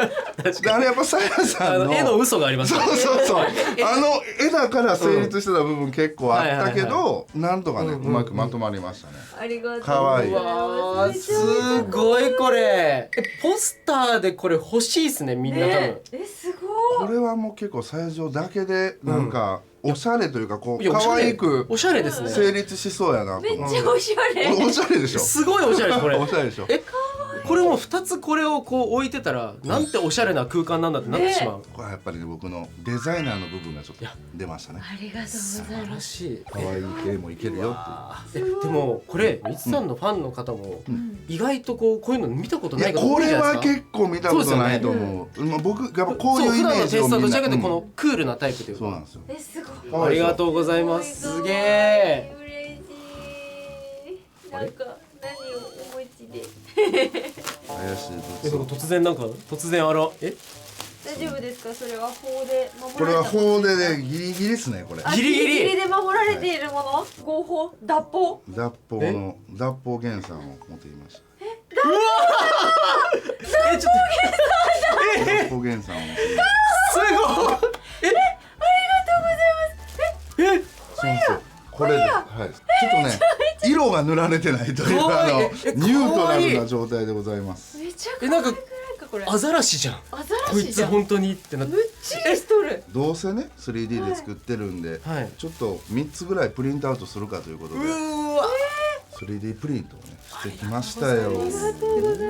であれやっぱさやさんの絵の嘘がありますね。そうそうそう絵だから成立してた部分結構あったけどなんとかねうまくまとまりましたね。ありがとうございます。かわいいわーすごいこれ。ポスターでこれ欲しいっすね、みんな多分。すごい。これはもう結構最初だけでなんかおしゃれというかこいうや可愛くおしゃれですね。成立しそうやなとめっ思う。ちゃおしゃれ。おしゃれでしょ。すごいおしゃれですこれ。おしゃれでしょ。これもう2つこれをこう置いてたらなんておしゃれな空間なんだってなってしまう。これはやっぱりね僕のデザイナーの部分がちょっと出ましたね。ありがとうござい素晴らしい。可愛い系もいけるよっていう。でもこれみつさんのファンの方も意外とこういうの見たことない方これ多いじゃないはですか。結構見たことないと思う。まあ僕やっぱこういうイメージそう普段のテイストはどちらかというとこうんのクールなタイプというか。そうなんですよ。すごい。ありがとうございます。すげえ。嬉しい。なんか何をお持ちで。怪しい物。突然なんか突然大丈夫ですか？それは法で守られた。これは法でねギリギリですねこれ。あギリギリで守られているもの？合法？脱法？脱法源さんを持ってきました。ちょっと脱法源さんを持ってきましすごい。ありがとうございます。た。そうそうこれではいちょっとね色が塗られてないというかわいいニュートラルな状態でございます。めちゃなんかくちゃこれ。アザラシじゃん。アザラこいシじゃん。つ本当にってなって。むっちりしとる。どうせね 3D で作ってるんで、はいちょっと3つぐらいプリントアウトするかということでうーわ。 3D プリントをねしてきましたよ。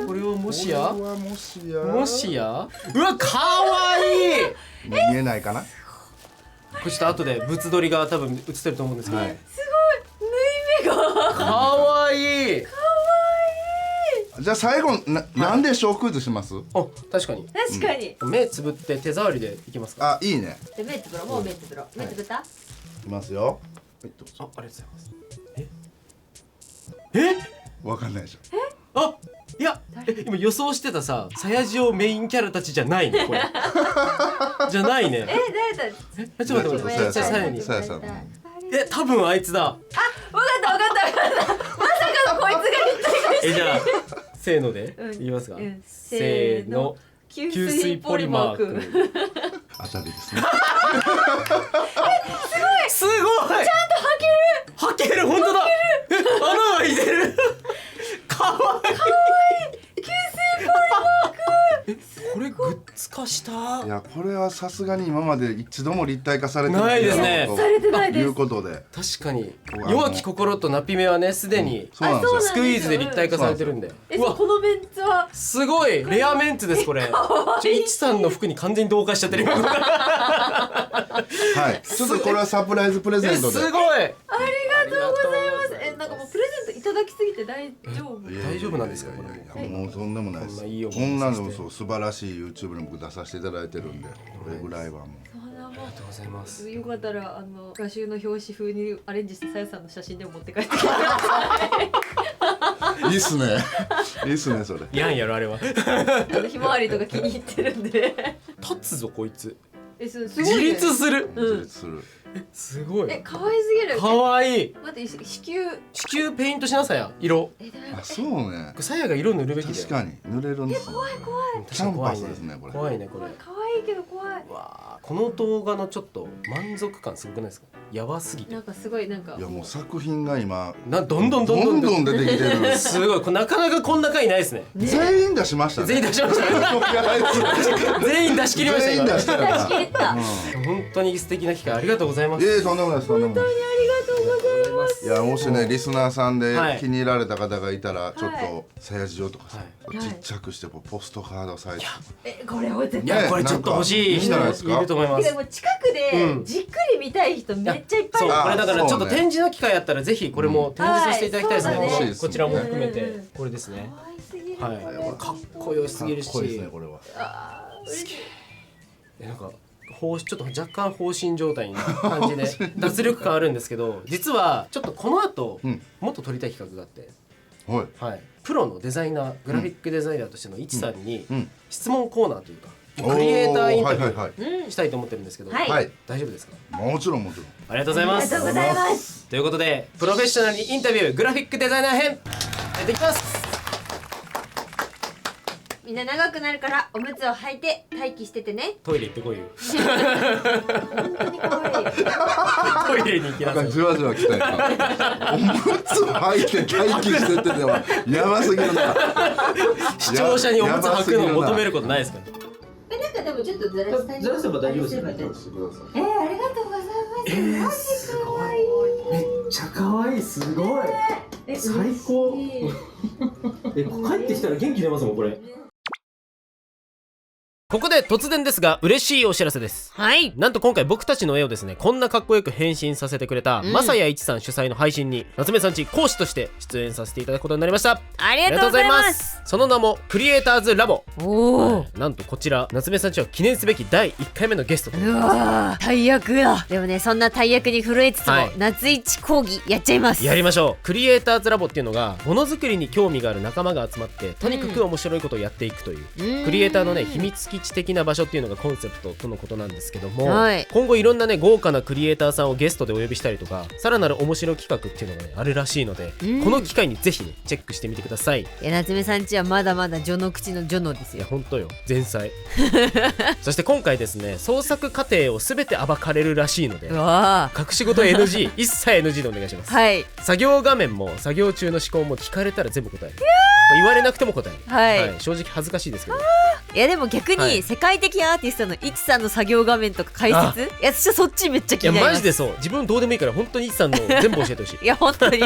これをもしやこれはもしやもしやうわかわいい。見えないかな。これちょっと後で物撮りが多分映ってると思うんですけど、はい。すごい。縫い目が。かわいい。かわじゃあ最後なんでしょうクイズします？あ、確かに確かに。目つぶって手触りでいきますか？あ、いいね。で目つぶろう。もう目つぶろう。目つぶった？いきますよ。はい、どうぞ。ありがとうございます。えわかんないでしょ。あ、いや、今予想してたさ、さやじおメインキャラたちじゃないね、これじゃないね。誰だ？ちょっと待って待って、じゃあさやに。さやさん。多分あいつだ。わかった。まさかのこいつが立体化じゃあせーのでうん言いますか、うんせーの、吸水ポリマー君。当たりですね。すごいちゃんと履ける本当だ。穴が開いてる。かわいい吸水ポリマー君。これグッズ化したいや、これはさすがに今まで一度も立体化されてないですねとされてないですいうことで。確かに弱き心とナピメはね、すでにそうなんですよ。スクイーズで立体化されてるんで、うわこのメンツはすごいレアメンツです。これいちさんの服に完全に同化しちゃってる今はい。ちょっとこれはサプライズプレゼントで。すごいありがとうございます。なんかもうプレゼントいただきすぎて大丈夫？大丈夫なんですかこれ。いや、もうとんでもないです。こんないい思いこんなさせてのそう素晴らしい YouTube に僕出させていただいてるんで、これぐらいはもありがとうございます。よかったら画集の表紙風にアレンジしたさやさんの写真でも持って帰ってきてください。う。いいっすね。いいっすねそれ。やんやろあれは。ひまわりとか気に入ってるんで。立つぞこいつ。すごい、ね。自立する。自立する。すごい。可愛すぎる。かわいい。待って子宮ペイントしなさや色。あ、そうね。さやが色塗るべきだよ。確かに塗れるんですね。怖い。キャンパスですねこれ。怖いねこれ。可愛いけど怖い。わあ、この動画のちょっと満足感すごくないですか？やばすぎて。なんかすごいなんか。いやもう作品が今どんどん出てきてる。すごい、これなかなかこんな回ないですね。全員出しましたね。全員出しましたね。全員出し切りました。全員出したから。出し切った本当に素敵な機会ありがとうございます。とんでもないです。とんでもないです。ありがとうございます。いや、もしねリスナーさんではい気に入られた方がいたらちょっとさやじおとかさはいちっちゃくしてポストカードサイズ。これを絶いやこれちょっと欲しい人いると思います。でも近くでじっくり見たい人めっちゃいっぱいいる。そう、これだからちょっと展示の機会あったらぜひこれも展示させていただきたいですね。はいそうだねこちらも含めてこれですね。可愛すぎる。はい、これかっこよすぎるし、かっこいいですねこれは。なんかちょっと若干放心状態な感じで脱力感あるんですけど、実はちょっとこの後、もっと撮りたい企画があって、はい。はい、プロのデザイナーグラフィックデザイナーとしてのいちさんに質問コーナーというか、クリエイターインタビューしたいと思ってるんですけど、はいはい。大丈夫ですか？もちろんもちろん。ありがとうございます。ありがとうございます。ということでプロフェッショナルにインタビューグラフィックデザイナー編やっていきます。みんな長くなるからおむつを履いて待機しててね。トイレ行ってこいよ。本当に可愛い。トイレに行きなさい。じわじわ来たよ。おむつを履いて待機してってでもやばすぎるな。視聴者におむつ履くのを求めることないですか？なんかでもちょっとずらしたい。ずらせば大丈夫ですよ。ありがとうございます。すごい。めっちゃ可愛い。すごい。最高。帰ってきたら元気出ますもんこれ。ここで突然ですが嬉しいお知らせです。はい。なんと今回僕たちの絵をですねこんなかっこよく変身させてくれた、まさやいちさん主催の配信に夏目さんち講師として出演させていただくことになりました。ありがとうございます。その名もクリエイターズラボ。おお。なんとこちら夏目さんちは記念すべき第1回目のゲストとうわー、大役だ。でもね、そんな大役に震えつつも、はい夏一講義やっちゃいます。やりましょう。クリエイターズラボっていうのがものづくりに興味がある仲間が集まってとにかく面白いことをやっていくという、クリエイターのね秘密基地的な場所っていうのがコンセプトとのことなんですけども、はい、今後いろんなね豪華なクリエイターさんをゲストでお呼びしたりとかさらなる面白企画っていうのがねあるらしいので、この機会にぜひねチェックしてみてください。いや、夏目さんちはまだまだ序の口の序のですよ。いや本当よ前菜そして今回ですね創作過程を全て暴かれるらしいのでうわ隠し事 NG 一切 NG でお願いします。はい作業画面も作業中の思考も聞かれたら全部答える。言われなくても答える。はい正直恥ずかしいですけどいやでも逆はいに世界的アーティストのいちさんの作業画面とか解説、いや私はそっちめっちゃ気いやになります。マジでそう、自分どうでもいいから本当にいちさんの全部教えてほしい。いや本当に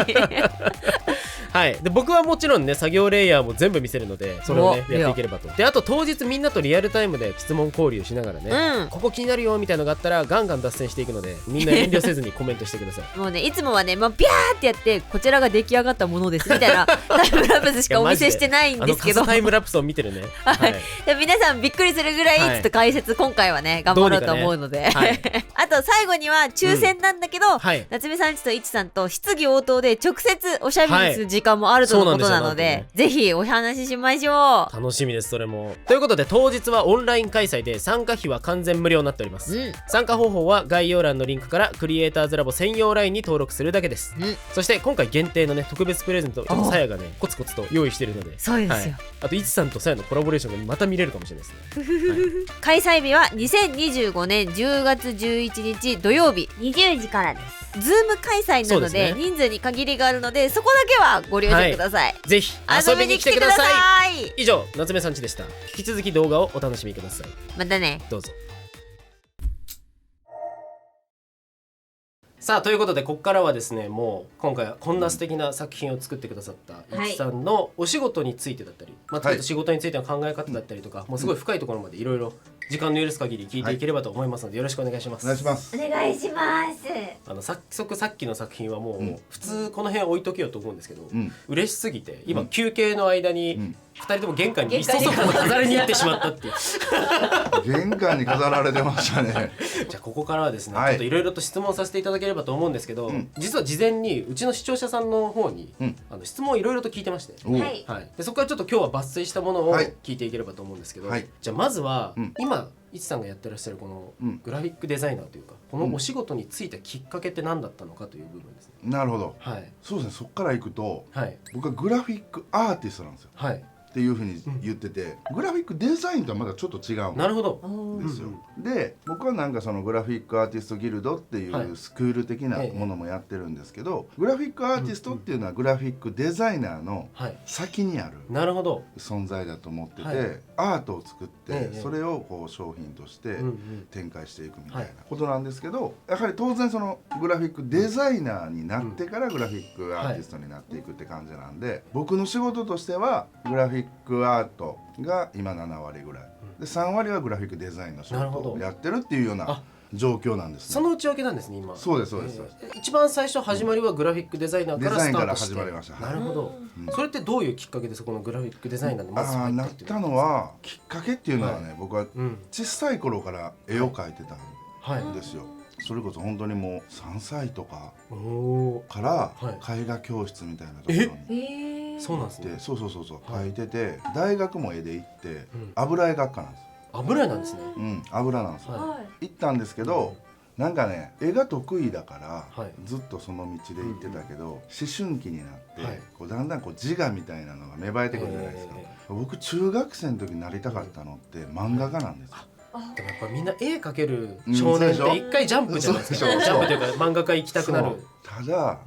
はい、で僕はもちろんね作業レイヤーも全部見せるので、それをねおやっていければと。であと当日みんなとリアルタイムで質問交流しながらね、うんここ気になるよみたいなのがあったらガンガン脱線していくので、みんな遠慮せずにコメントしてください。もうねいつもはね、ビャーってやってこちらが出来上がったものですみたいなタイムラプスしかお見せしてないんですけど、あのタイムラプスを見てるね。はいで皆さんびっくりするぐらいはいちょっと解説今回はね頑張ろうと思うので、はい、あと最後には抽選なんだけど、はい夏目さんちといちさんと質疑応答で直接おしゃべりする時間もあるとのことなので、はいそうなんですよぜひお話ししましょう。楽しみですそれも。ということで当日はオンライン開催で参加費は完全無料になっております、参加方法は概要欄のリンクからクリエイターズラボ専用 LINE に登録するだけです、そして今回限定のね特別プレゼントちょっとさやがねコツコツと用意してるので、そうですよ、あといちさんとさやのコラボレーションがまた見れるかもしれないですね。開催日は2025年10月11日土曜日20時からです。ズーム開催なのでそうですね人数に限りがあるのでそこだけはご了承ください、ぜひ遊びに来てください。い。以上夏目さんちでした。引き続き動画をお楽しみください。またね。どうぞ。さあということでここからはですね、もう今回はこんな素敵な作品を作ってくださったいちさんのお仕事についてだったり、ちょっと仕事についての考え方だったりとか、もうすごい深いところまでいろいろ時間の許す限り聞いていければと思いますので、よろしくお願いします。お願いします。お願いします。早速さっきの作品はもう、普通この辺置いとけよと思うんですけど、嬉しすぎて今休憩の間に2人とも玄関にいっそそこを飾りに行ってしまったっていう玄関に飾られてましたね。じゃあここからはですね、ちょっといろいろと質問させていただければと思うんですけど、実は事前にうちの視聴者さんの方に、質問をいろいろと聞いてまして、でそこからちょっと今日は抜粋したものを聞いていければと思うんですけど、じゃあまずは、今いちさんがやってらっしゃるこのグラフィックデザイナーというか、このお仕事に就いたきっかけって何だったのかという部分ですね。なるほど。はい、そうですね。そこから行くと、はい、僕はグラフィックアーティストなんですよ。はい、っていうふうに言ってて、グラフィックデザインとはまだちょっと違うんなるほどですよ。で僕はなんかそのグラフィックアーティストギルドっていうスクール的なものもやってるんですけど、グラフィックアーティストっていうのはグラフィックデザイナーの先にある存在だと思ってて、アートを作ってそれをこう商品として展開していくみたいなことなんですけど、やはり当然そのグラフィックデザイナーになってからグラフィックアーティストになっていくって感じなんで、僕の仕事としてはグラフィックアートが今7割ぐらいで3割はグラフィックデザインの仕事をやってるっていうような状況なんですね。その内訳なんですね今。そうですそうです。一番最初始まりはグラフィックデザイナーからスタートして、デザインから始まりました。なるほど、それってどういうきっかけでそこのグラフィックデザイナーでまず入ったっていうなったのはきっかけっていうのはね、僕は小さい頃から絵を描いてたんですよ。それこそ本当にもう3歳とかから絵画教室みたいなところにそうなんですね。そう描いてて、大学も絵で行って油絵学科なんです。油絵なんですね。油なんですよ。行ったんですけど、なんかね絵が得意だからずっとその道で行ってたけど、思春期になってこうだんだんこう自我みたいなのが芽生えてくるじゃないですか。僕中学生の時になりたかったのって漫画家なんですよ。でもやっぱみんな絵描ける少年って一回ジャンプじゃないですか。ジャンプというか漫画家行きたくなる。ただ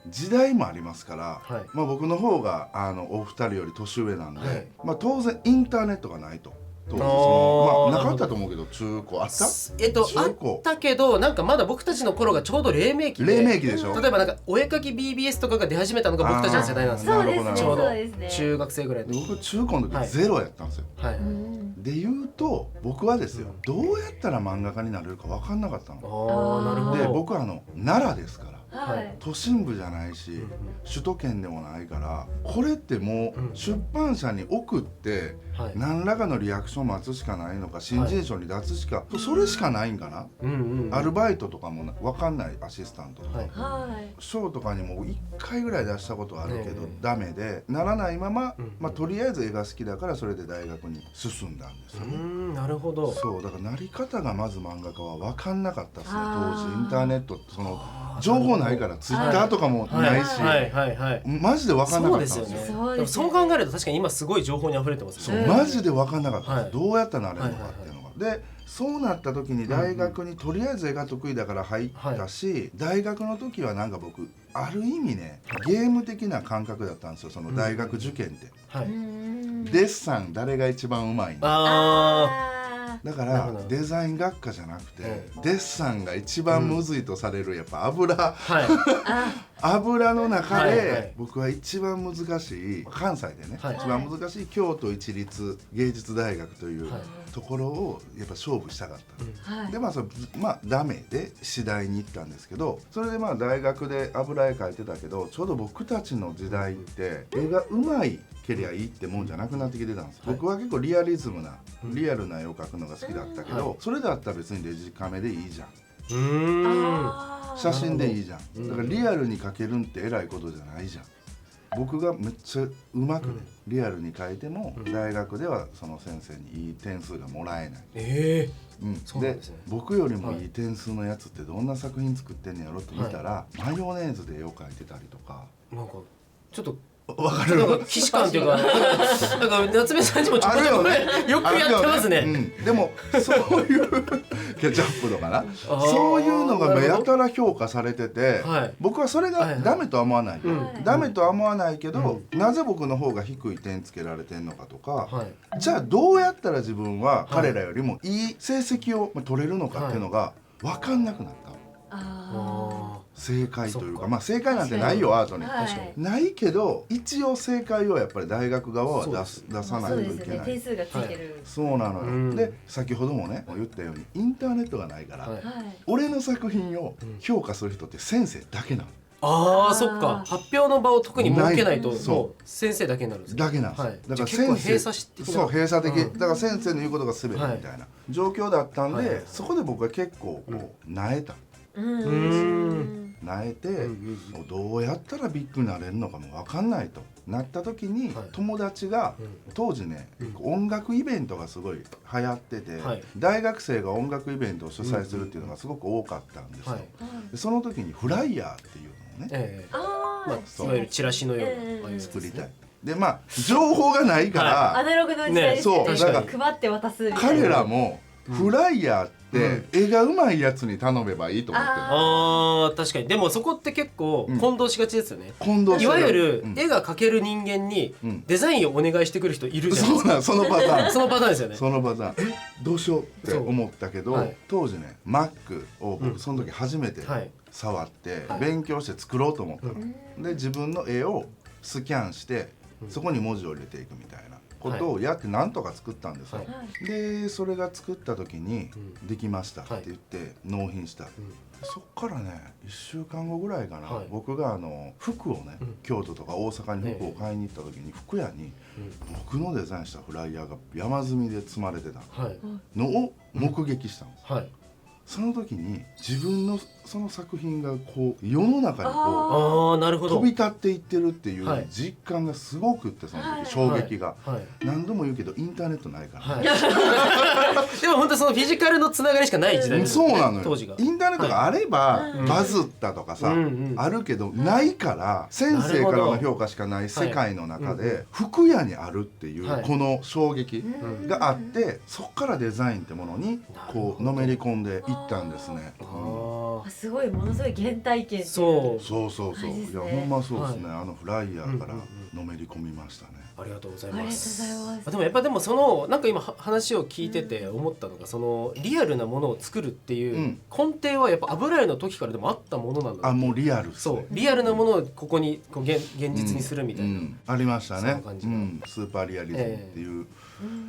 時代もありますから、僕の方がお二人より年上なんで、当然インターネットがないと。なかったと思うけど、中古あった？あったけど、なんかまだ僕たちの頃がちょうど黎明期で、でしょ。例えばなんかお絵描き BBS とかが出始めたのが僕たちの世代なんですよ。ちょうど中学生ぐらいの時。僕中高の時ゼロやったんですよ。で言うと僕はですよ、どうやったら漫画家になれるか分かんなかったの。で僕は奈良ですから。都心部じゃないし首都圏でもないから、これってもう出版社に送って何らかのリアクション待つしかないのか、新人賞に出すしか、それしかないんかな。アルバイトとかも分かんない、アシスタントとか賞とかにも1回ぐらい出したことあるけどダメでならないまま、とりあえず絵が好きだからそれで大学に進んだんですよね。なるほど。そうだからなり方がまず漫画家は分かんなかったですね。当時インターネットってその情報ないから、ツイッターとかもないし、マジで分かんなかったんですよ。そう考えると確かに今すごい情報に溢れてますね。マジで分かんなかった。どうやったらなれるのかっていうのが。でそうなった時に大学にとりあえず絵が得意だから入ったし、大学の時はなんか僕ある意味ねゲーム的な感覚だったんですよ、その大学受験って、はい、デッサン誰が一番うまいのあだかなるほどらデザイン学科じゃなくて、デッサンが一番むずいとされるやっぱ油はい油の中はいはいで僕は一番難しい関西でね、はい一番難しい京都一律芸術大学というはいところをやっぱ勝負したかった、はいでまあダメで次第に行ったんですけど、それでまあ大学で油絵描いてたけど、ちょうど僕たちの時代って絵がうまいけりゃいいってもんじゃなくなってきてたんです、はい僕は結構リアリズムなリアルな絵を描くのが好きだったけど、はいそれだったら別にデジカメでいいじゃん、うーん写真でいいじゃうんん、だからリアルに描けるんって偉いことじゃないじゃん。僕がめっちゃうまくね、リアルに描いても大学ではその先生にいい点数がもらえない、えでそうなんですね僕よりもいい点数のやつってどんな作品作ってんねやろって見たら、マヨネーズで絵を描いてたりとか、なんかちょっとわかなんるか既視感っていうかなんか夏目さんちもちょこちょこよくやってますね。うん、でもそういうケチャップとかなーそういうのがやたら評価されてて、はい僕はそれがはいはいダメとは思わない、うんダメとは思わないけど、なぜ僕の方が低い点つけられてんのかとか、はいじゃあどうやったら自分は彼らよりもいい成績を取れるのかっていうのが分かんなくなった、あ正解というそっかかまあ正解なんてないよアートに、はい確かにないけど一応正解をやっぱり大学側は出さないそうですよね、といけない、点数がついてる、そうなのよ、うんで先ほどもね言ったようにインターネットがないから、はいはい俺の作品を評価する人って先生だけなのあーそっか発表の場を特に設けないとないそうもう先生だけになるんですかだけなんです、はいだからじゃあ結構先生閉鎖的なそう閉鎖的、うんだから先生の言うことが全てみたいな状況だったんで、はいそこで僕は結構こう萎えたうんうーん萎えて、うんもうどうやったらビッグになれるのかも分かんないとなった時に、はい友達が当時ね、音楽イベントがすごい流行ってて、はい大学生が音楽イベントを主催するっていうのがすごく多かったんですよ、はいでその時にフライヤーっていうのをねあまあそういわゆるチラシのようなうんああいうやつ作りたいでまあ情報がないから、アナログの時代ですねねそうだか配って渡すみたいな彼らもフライヤーって絵がうまいやつに頼めばいいと思ってる、あー確かにでもそこって結構うん混同しがちですよね、混同していわゆるうん絵が描ける人間にうんデザインをお願いしてくる人いるじゃないですか、そのパターンそのパターンですよねそのパターンどうしようって思ったけど、そうはい当時ね Mac をうん僕その時初めてはい触ってはい勉強して作ろうと思ったの、で自分の絵をスキャンしてそこに文字を入れていくみたいなことをやってなんとか作ったんですよ、はいでそれが作った時にうんできましたって言って納品した、そっからね1週間後ぐらいかな、はい僕が服をね、うん京都とか大阪に服を買いに行った時に服屋に僕のデザインしたフライヤーが山積みで積まれてたはいのを目撃したんです、はいその時に自分のその作品がこう世の中にこああなるほどう飛び立っていってるっていうはい実感がすごくってそのはい時衝撃が、はい何度も言うけどインターネットないから、はいでも本当そのフィジカルのつながりしかない時代ですよねそうなのよ当時がインターネットがあればバズったとかさ、うんうんあるけどないから先生からの評価しかない世界の中で服屋にあるっていうはいこの衝撃があってそっからデザインってものにこうのめり込んでいったんですね。あすごいものすごい原体験ーそうそうそうそう、い大事ですねやほんまそうですね、はフライヤーからうんうんのめり込みましたね。ありがとうございありがとうごますざいますあでもやっぱでもそのなんか今話を聞いてて思ったのがそのリアルなものを作るっていう根底はやっぱ油絵の時からでもあったものなんだあもうリアルっすそうね。リアルなものをここにこう現実にするみたいな、ありましたねそんな感じスーパーリアリズムっていう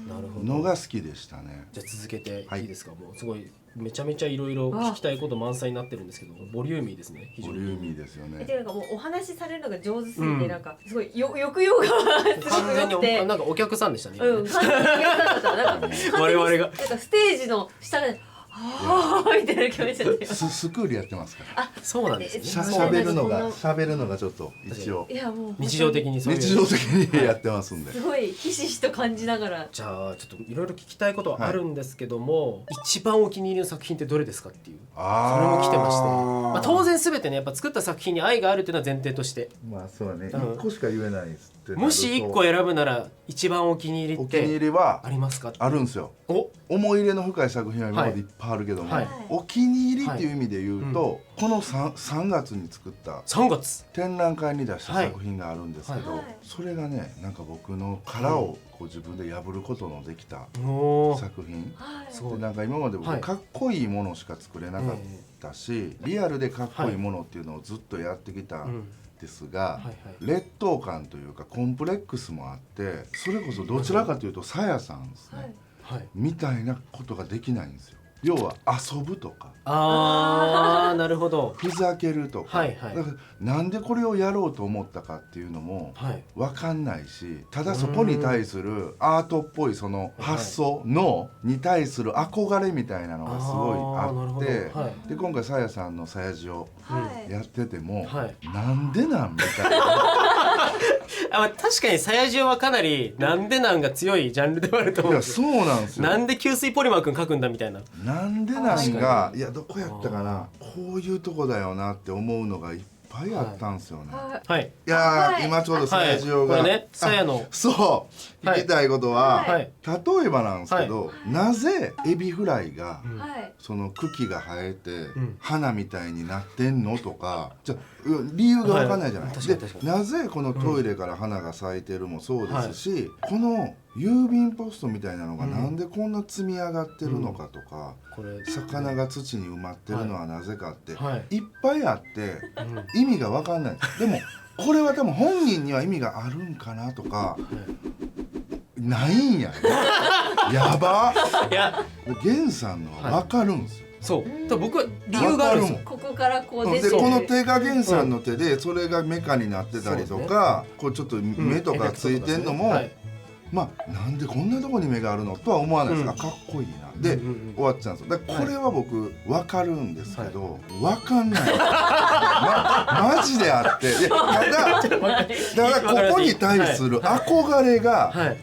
なるほどのが好きでしたね。じゃあ続けてはいいいですか、もうすごいめちゃめちゃいろいろ聞きたいこと満載になってるんですけどボリューミーですね非常にボリューミーですよねて。いうかもうお話しされるのが上手すぎて、うんなんかすごい抑揚がすごく完全に良くてなんかお客さんでしたね、うん、完全にお客さんだったなんか我々がなんかステージの下ではあみたいな気持ちになってスクールやってますから。そうなんですねしゃ喋るのがそんな喋るのがちょっと一応いやもう日常的にそういう日常的にやってますんで。すごいひしひしと感じながらじゃあちょっといろいろ聞きたいことはあるんですけども、一番お気に入りの作品ってどれですかっていうそれも来てまして、まあ、当然全てねやっぱ作った作品に愛があるっていうのは前提としてまあそうだね、うん1個しか言えないですなるともし1個選ぶなら一番お気に入りっお気に入てりはありますか？あるんですよ。お思い入れの深い作品は今までいっぱいあるけども、はいお気に入りっていう意味で言うと、この 3月に作った3月展覧会に出した作品があるんですけど、はいそれがねなんか僕の殻をこう自分で破ることのできたおー作品すごいで、なんか今まではい僕かっこいいものしか作れなかったし、リアルでかっこいいものっていうのをずっとやってきたんですが、はいはい劣等感というかコンプレックスもあって、それこそどちらかというとさやさんですね、はいみたいなことができないんですよ。要は遊ぶとかあーなるほどふざけるとか、はいはいだからなんでこれをやろうと思ったかっていうのもはい分かんないし、ただそこに対するアートっぽいその発想のに対する憧れみたいなのがすごいああーなるほって、どはいで今回さやさんのさやじをやってても、はいなんでなんみたいなあ確かにさやじおはかなりなんでなんが強いジャンルではあると思うんですよ。いやそうなんですよ。なんで吸水ポリマーくん書くんだみたいな。なんでなんがいやどこやったかな、こういうとこだよなって思うのがいっぱいあったんですよね。はいいやー、今ちょうどスタジオが、はいこれねさやのそう聞きたいことは、はい例えばなんですけど、なぜエビフライが、はいその茎が生えて、ん花みたいになってんのとかじゃ理由が分かんないじゃない、はい確でかに確かになぜこのトイレから花が咲いてるもそうですし、この郵便ポストみたいなのがなんでこんな積み上がってるのかとか、これ魚が土に埋まってるのはなぜかって、はいいっぱいあって意味が分かんない。でもこれは多分本人には意味があるんかなとかないんやねやばいや源さんのは分かるんですよ。そう多分僕は理由があるんですよ。ここからこう出てるでこの手が源さんの手でそれがメカになってたりとか、こうちょっと目とかついてんのも、はいまあなんでこんなとこに目があるのとは思わないですが、かっこいいなで、終わっちゃうんですよ。だからこれは僕分かるんですけど、分かんないマジであって、でただここに対する憧れがはい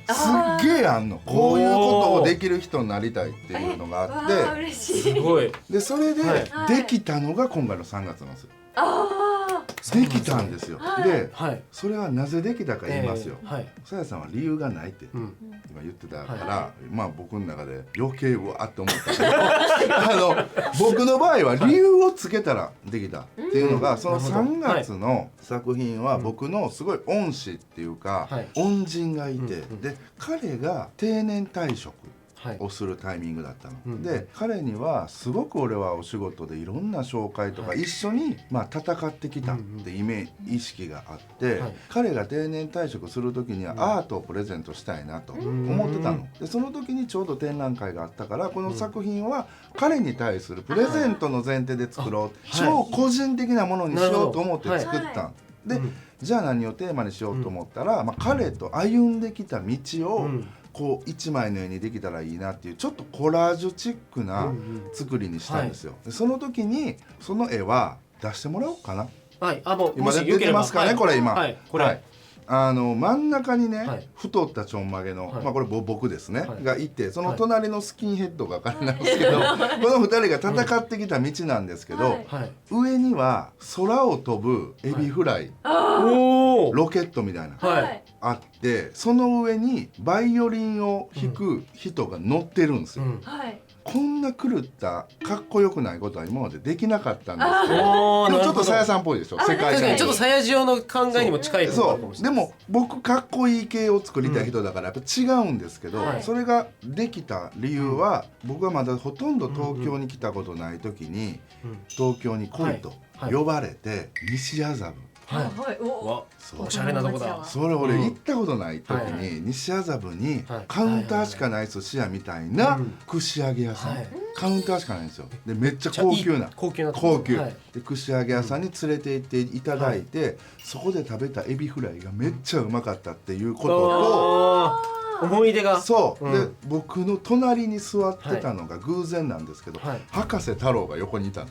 すっげえあんの。こういうことをできる人になりたいっていうのがあっわあて、嬉しいすごいでそれではいできたのが今回の3月なんですよ。あできたんですよ。ではいそれはなぜできたか言いますよ。はいさやさんは理由がないってうん今言ってたから、まあ僕の中で余計うわって思ったけど僕の場合は理由をつけたらできたっていうのが、その3月の作品は僕のすごい恩師っていうか、はい恩人がいて、で彼が定年退職はいをするタイミングだったの、うんで彼にはすごく俺はお仕事でいろんな紹介とか一緒にまあ戦ってきたって意識があって、はい彼が定年退職する時にはアートをプレゼントしたいなと思ってたの、でその時にちょうど展覧会があったから、この作品は彼に対するプレゼントの前提で作ろう、超個人的なものにしようと思って作ったんで、じゃあ何をテーマにしようと思ったら、まあ、彼と歩んできた道を、こう一枚の絵にできたらいいなっていうちょっとコラージュチックな作りにしたんですよ。でその時にその絵は出してもらおうかな。はいもう今もし出てますかね、よければこれ今。はいこれはい真ん中にね、はい太ったちょんまげの、はいまあこれ僕ですね、はいがいて、その隣のスキンヘッドが彼なんですけど、この2人が戦ってきた道なんですけど、はい上には空を飛ぶエビフライ、おおロケットみたいな、はいあってその上にバイオリンを弾く人が乗ってるんですよ、はいこんな狂ったかっこよくないことは今までできなかったんですけど、おーでもちょっとさやんさんっぽいでしょ、世界確か観にちょっとさやじおの考えにも近いところあるかもしれないそうでも僕かっこいい系を作りたい人だからやっぱ違うんですけど、はいそれができた理由は、僕はまだほとんど東京に来たことない時に、東京に来いとはい呼ばれて、西麻布、はいはいおわそうおしゃれなとこだそれ俺行ったことない時に、西麻布にはいカウンターしかない寿司屋みたいな串揚げ屋さん、はいカウンターしかないんですよ。でめっちゃ高級な高級なとこ高級、はいで串揚げ屋さんに連れて行っていただいて、そこで食べたエビフライがめっちゃうまかったっていうことと、あー思い出がそう、うんで僕の隣に座ってたのが偶然なんですけど、はい博士太郎が横にいたの。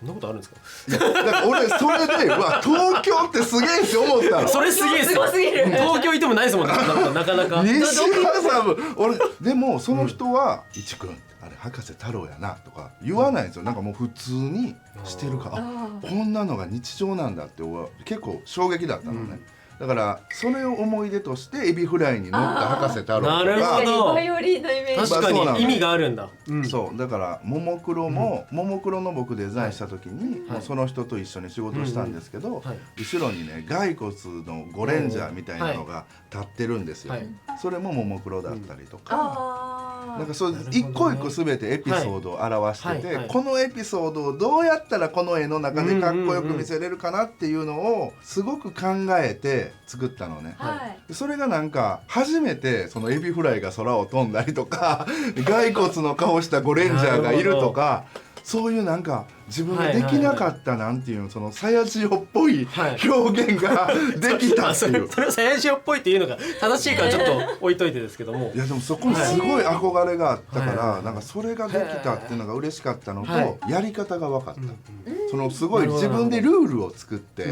そんなことあるんですかいやだから俺それでうわ東京ってすげえって思ったの。それすげえっすよすごすぎる東京いてもないですもんねなかなか西麻布俺でもその人は「いちくんあれ博士太郎やな」とか言わないんですよ。なんかもう普通にしてるから、あこんなのが日常なんだって俺は結構衝撃だったのね。だからそれを思い出としてエビフライに乗った博士太郎とか。なるほど。バイオリンのイメージ。確かそうなのに意味があるんだ。そうだからももクロも、ももクロの僕デザインした時に、もうその人と一緒に仕事したんですけど、後ろにね骸骨のゴレンジャーみたいなのが立ってるんですよ、それもももクロだったりとか、なんかそう一個一個全てエピソードを表してて、このエピソードをどうやったらこの絵の中でかっこよく見せれるかなっていうのをすごく考えて作ったのね、それがなんか初めてそのエビフライが空を飛んだりとか骸骨の顔したゴレンジャーがいるとか、そういうなんか自分ができなかったなんていうそのサヤジオっぽい表現ができたっていう、それをサヤジオっぽいっていうのが正しいからちょっと置いといてですけども、いやでもそこにすごい憧れがあったからなんかそれができたっていうのが嬉しかったのと、やり方が分かった、そのすごい自分でルールを作って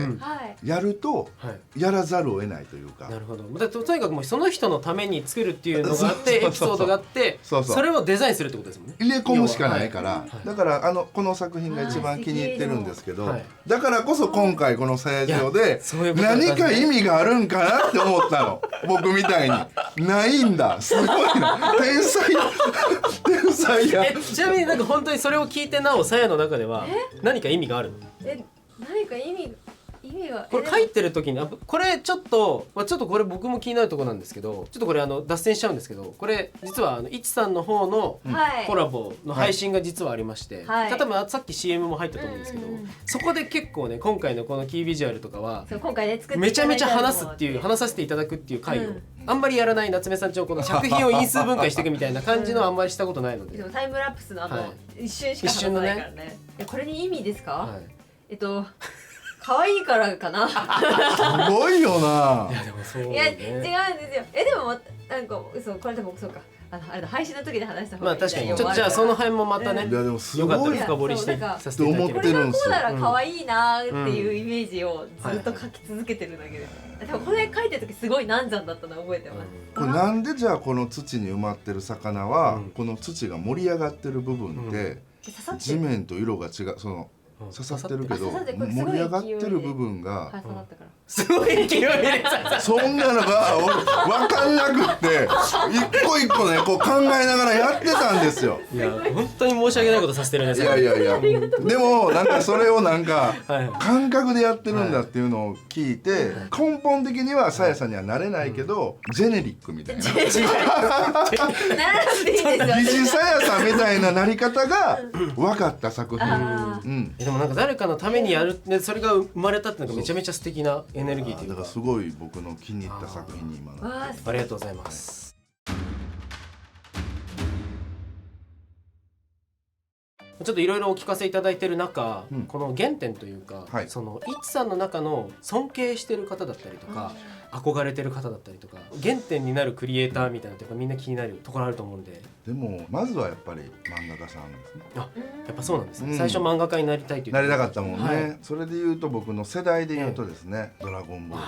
やるとやらざるを得ないというか、なるほど。だとにかくもうその人のために作るっていうのがあってエピソードがあってそれをデザインするってことですもんね。入れ込むしかないから、だからこの作品が一番気に入ってるんですけど、だからこそ今回このサヤジオで何か意味があるんかなって思ったの僕みたいにないんだ、すごいな、天才や。ちなみになんか本当にそれを聞いてなおサヤの中では何か意味があるの？何か意味がこれ書いてる時にこれちょっとこれ僕も気になるところなんですけど、ちょっとこれ脱線しちゃうんですけど、これ実はいちさんの方のコラボの配信が実はありまして、例えばさっき CM も入ったと思うんですけど、そこで結構ね今回のこのキービジュアルとかはめちゃめちゃ話させていただくっていう回をあんまりやらない夏目さんちのこの作品を因数分解していくみたいな感じのあんまりしたことないので、でもタイムラプスの一瞬しか話さないからね。これに意味ですか？可愛いからかな。すごいよな。いやでもそうね。いや違うんですよ。でもなんかこれでもそうか。あれだ配信の時で話した方がいい。確かにちょっとじゃあその辺もまたね、いやでもすよかったごいら深掘りしてさせていただければ。思ってるんですよ。これがこうなら可愛いなっていうイメージをずっと描き続けてるだけで。でもこれ書いてる時すごい難産だったの覚えてます。これなんでじゃあこの土に埋まってる魚は、この土が盛り上がってる部分って地面と色が違う、その刺さってるけど盛り上がってる部分がすごい勢いでそんなのが分かんなくって一個一個ねこう考えながらやってたんですよ。いや本当に申し訳ないことさせてるんですよ。いやでもなんかそれをなんか感覚でやってるんだっていうのを聞いて、根本的にはさやさんにはなれないけどジェネリックみたいなならなくていいですよ。疑似さやさんみたいななり方が分かった作品。でもなんか誰かのためにやる、それが生まれたっていうのがめちゃめちゃ素敵なエネルギーというか、だからすごい僕の気に入った作品に今なってありがとうございます。ちょっといろいろお聞かせいただいてる中、この原点というか、そのいちさんの中の尊敬してる方だったりとか、憧れてる方だったりとか、原点になるクリエイターみたいなのってやっぱみんな気になるところあると思うんで。でもまずはやっぱり漫画家さんですね。やっぱそうなんですね。最初漫画家になりたいというなりたかったもんね。それで言うと僕の世代で言うとですね、ドラゴンボール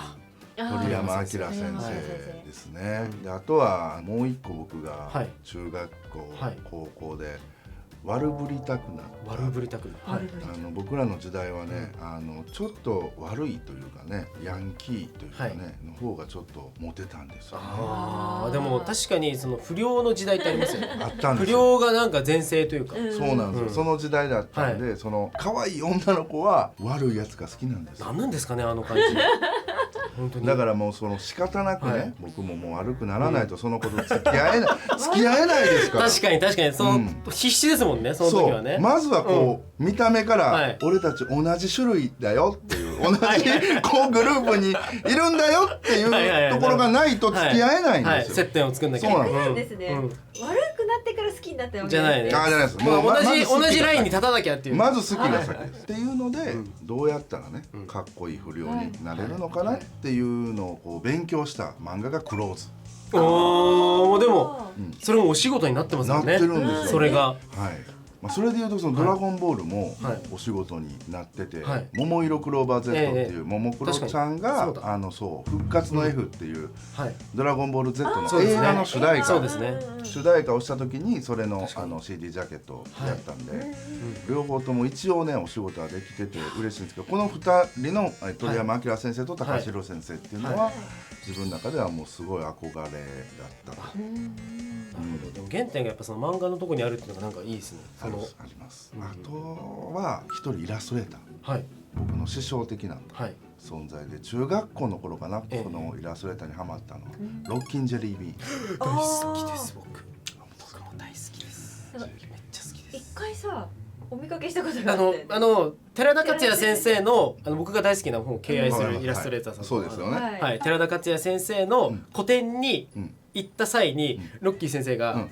鳥山明先生ですね。であとはもう一個僕が中学校、高校で悪ぶりたくなった。僕らの時代はね、ちょっと悪いというかね、ヤンキーというかね、の方がちょっとモテたんですよね。でも確かにその不良の時代ってありますよね。あったんですよ。不良がなんか全盛というか。そうなんですよ。その時代だったんで、その可愛い女の子は悪いやつが好きなんですよ。なんなんですかねあの感じ。本当にだからもうその仕方なくね、僕ももう悪くならないとその子と付き合えないですから。確かにその必死ですもんねその時はね。まずはこう見た目から俺たち同じ種類だよっていう、同じこうグループにいるんだよっていうところがないと付き合えないんですよ。接点を作んなきゃいけない。そうなんですね。悪くなってから好きになったよね。じゃないね。じゃないです。もう同じラインに立たなきゃっていう。まず好きが先です。っていうのでどうやったらねかっこいい不良になれるのかなっていうのをこう勉強した漫画がクローズ。でもそれもお仕事になってますよね。なってるんですよ。それが。はい。まあ、それでいうとそのドラゴンボールもはいお仕事になってて、はい桃色クローバー Z っていうももクロちゃんが、確かそう復活の F っていうはいドラゴンボール Z のそうですね映画の主題歌そうですね主題歌をした時にそれのCD ジャケットをやったんで、両方とも一応ねお仕事はできてて嬉しいんですけど、この2人の鳥山明先生と高橋宏先生っていうのは、自分の中ではもうすごい憧れだったと。でも原点がやっぱその漫画のとこにあるっていうのがなんかいいですね。あります。あとは一人イラストレーター、はい僕の師匠的なはい存在で、中学校の頃かな、ええこのイラストレーターにハマったのは、ロッキンジェリービーン。大好きです僕も大好きです。めっちゃ好きです。一回さお見かけしたことがあって寺田克也先生の僕が大好きな本を敬愛するイラストレーターさん、そうですよね。はい、寺田克也先生の個展に行った際に、ロッキー先生が、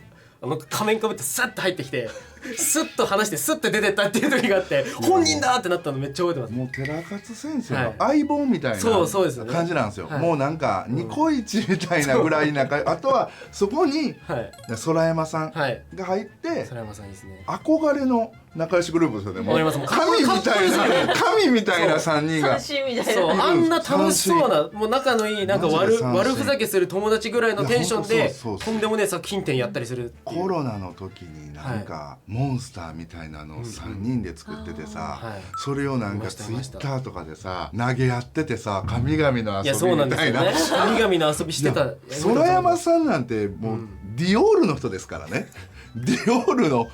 仮面かぶってスッと入ってきてスッと話してスッと出てったっていう時があって、本人だってなったのめっちゃ覚えてます。もう寺勝先生の相棒みたいなそうですよね感じなんですよ。はいもうなんかニコイチみたいなぐらいあとはそこにはい空山さんはいが入って、空山さんいいですね。憧れの仲良しグループですよね。もうわかります神みたいな3人が。三振みたいなそうあんな楽しそうなもう仲のいいなんかマジで悪ふざけする友達ぐらいのテンションいやでほんとそうとんでもねえ作品展やったりするっていうコロナの時になんかモンスターみたいなのを3人で作っててさ、はいそれをなんかいツイましたッターとかでさ投げ合っててさ、神々のいや遊そうなんですよびみたいな。ね。神々の遊びしてた。空山さんなんてもうディオールの人ですからね。ディオールの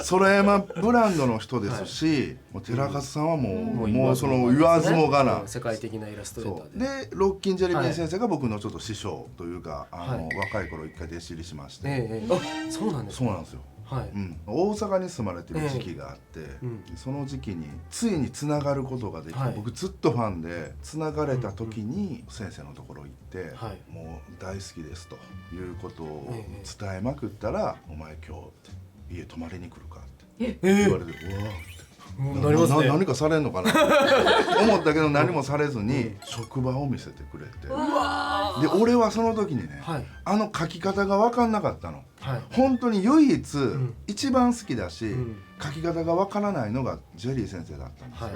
空山ブランドの人ですし、もう寺勝さんはもうその言わずもがな。世界的なイラストレータそうーで。でロッキンジェリービン先生が僕のちょっと師匠というか、はい若い頃一回弟子入りしまして、あ、そうなんですか。そうなんですよ。はい。大阪に住まれてる時期があって、その時期についにつながることができて、はい僕ずっとファンでつながれた時に先生のところ行って、はいもう大好きですということを伝えまくったら「お前今日家泊まりに来るか?」って言われて「うわ」もうなりますね。何かされんのかな思ったけど何もされずに職場を見せてくれて、で俺はその時にね、はい書き方が分かんなかったの。はい。本当に唯一、一番好きだし、ん書き方が分からないのがジェリー先生だったんです、はい。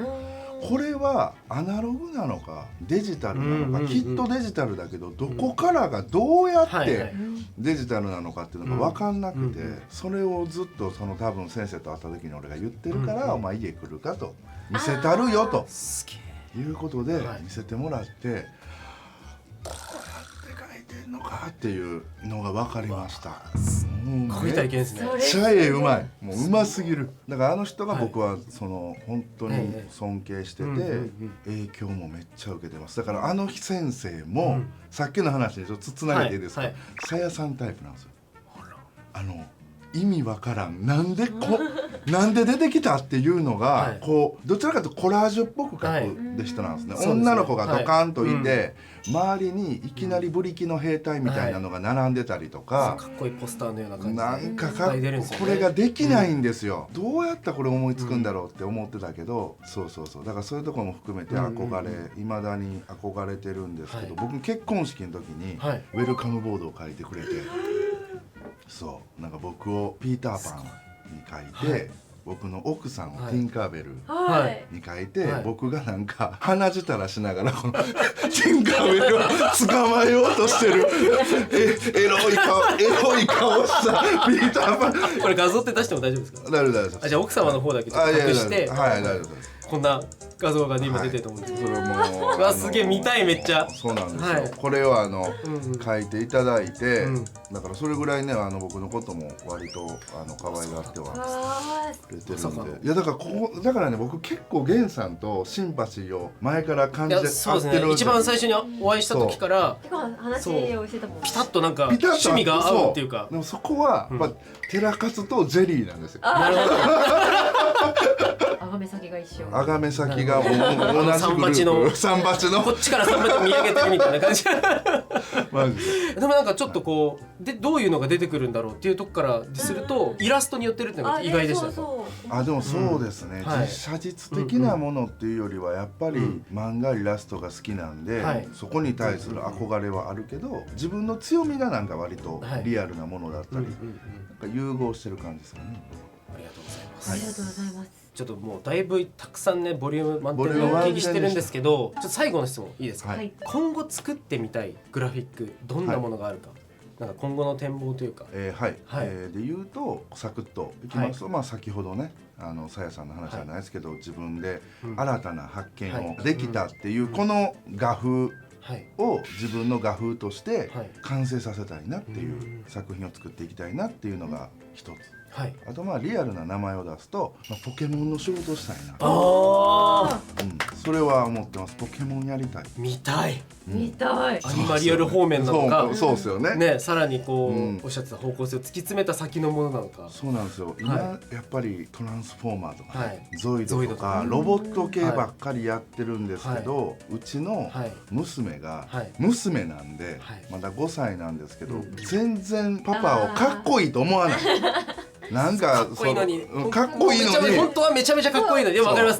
これはアナログなのかデジタルなのか、きっとデジタルだけどどこからがどうやってはいはいデジタルなのかっていうのが分かんなくて、それをずっとその多分先生と会った時に俺が言ってるから「お前家来るか?」と「見せたるよ」とすげえ。いうことではい見せてもらって「こうやって書いてんのか」っていうのが分かりました。こういう体験ですね。めっちゃうまい、もううますぎる。だからあの人が僕はその本当に尊敬してて影響もめっちゃ受けてます。だからあの先生もさっきの話にちょっとつなげていいですか、はいさやさんタイプなんですよ。意味わからん、なんで出てきたっていうのが、はいこうどちらかというとコラージュっぽく描くで人なんですね、そうですね女の子がドカンといて、周りにいきなりブリキの兵隊みたいなのが並んでたりとか、かっこいいポスターのような感じで。なんかいっぱい出るんですよねこれができないんですよ、どうやったらこれ思いつくんだろうって思ってたけど、そうだからそういうところも含めて憧れ、いまだに憧れてるんですけど、僕結婚式の時にはいウェルカムボードを書いてくれて、そうなんか僕をピーターパンに書いて、僕の奥さんをティンカーベルはい。に書いて、はい僕がなんか鼻舌しながらこのティンカーベルを捕まえようとしてるエロい顔したピーターパン。これ画像って出しても大丈夫ですか。大丈夫です。あ、じゃあ奥様の方だけちょっといや隠してはい、大丈夫です。こんな画像が今出てると思うんですけど。それもうわすげえ見たいめっちゃ。そうなんですよ、はいこれをうん書いていただいて、うんだからそれぐらいね僕のことも割と可愛がってはくれてるまさかんで、いやだからだからね僕結構源さんとシンパシーを前から感いじてやそうです合ってるね。一番最初にお会いした時から結構話をしてたもん。ピタッとなんかピタッと趣味が合うっていうかそ。でもそこはやっぱ寺勝とジェリーなんですよ。なるほど。あがめ先が一緒。あがめ先が同じグループ三八のこっちから3番見上げてるみたいな感じ。マジででもなんかちょっとこうでどういうのが出てくるんだろうっていうとこからするとイラストによってるっていうのが意外でした。でもそうですね、はい実写実的なものっていうよりはやっぱり漫画イラストが好きなんで、はいそこに対する憧れはあるけど自分の強みがなんか割とリアルなものだったり、なんか融合してる感じですよね。ありがとうございます。ます。ありがとうございます。ちょっともうだいぶたくさんねボリューム満点でおボリューム満点聞きしてるんですけど、ちょっと最後の質問いいですか、はい今後作ってみたいグラフィックどんなものがあるか、なんか今後の展望というか。はい、はいで言うとサクッといきますと、まあ先ほどねさやさんの話じゃないですけど、自分で新たな発見をできたっていう、この画風はいを自分の画風としてはい完成させたいなっていう作品を作っていきたいなっていうのが一つ。はい。あとまあリアルな名前を出すと、ポケモンの仕事をしたいな、あそれは思ってます。ポケモンやりたい。見たい。見たい。アニマリアル方面なのか、そうですよね。ね、さらにこう、うんおっしゃってた方向性を突き詰めた先のものなのか。そうなんですよ。今、はやっぱりトランスフォーマーとか、はいゾイドとかロボット系ばっかりやってるんですけど、うちのはい娘が、はい娘なんで、はいまだ5歳なんですけど、うん全然パパをかっこいいと思わない。なんかかっこいいのに、そうかっこいいのに本当はめちゃめちゃかっこいいので、わかります。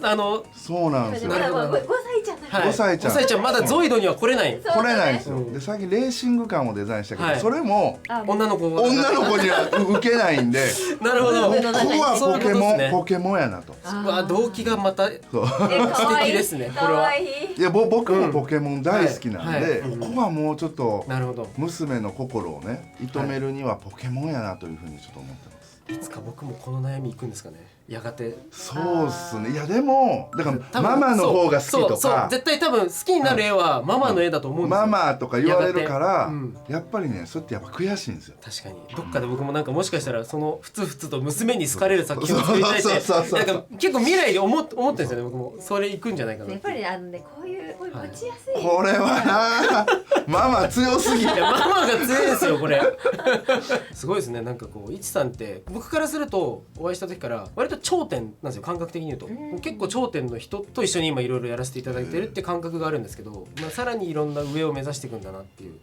そうなんですよ。なるほど5歳じゃない。はい5歳ちゃん5歳ちゃんまだゾイドには来れない。来れないんですよ。うんで最近レーシングカーもデザインしたけど、はいそれも女の子が女の子には受けないんで、なるほど。ここはそういうことですねポケモンやなと。うわ動機がまたそう素敵ですね。これは。いや僕もポケモン大好きなんはいで、はいここはもうちょっとなるほど。娘の心をね射止めるにはポケモンやなというふうにちょっと思ってます。いつか僕もこの悩みいくんですかね。やがて。そうっすね。いやでもだから多分ママの方が好きとそうか絶対多分好きになる絵はママの絵だと思うんですよ。ママとか言われるからやがてうんやっぱりねそれってやっぱ悔しいんですよ。確かにどっかで僕もなんかもしかしたらそのふつふつと娘に好かれる作品を作りたいってそうなんか結構未来で思ってるんですよね。僕もそれいくんじゃないかなやっぱりねこういう持ちやすい。これはなママ強すぎていやママが強いですよこれすごいですね。なんかこういちさんって僕からするとお会いした時から割と頂点なんですよ。感覚的に言うと結構頂点の人と一緒に今いろいろやらせていただいてるって感覚があるんですけど、まあ、さらにいろんな上を目指していくんだなっていう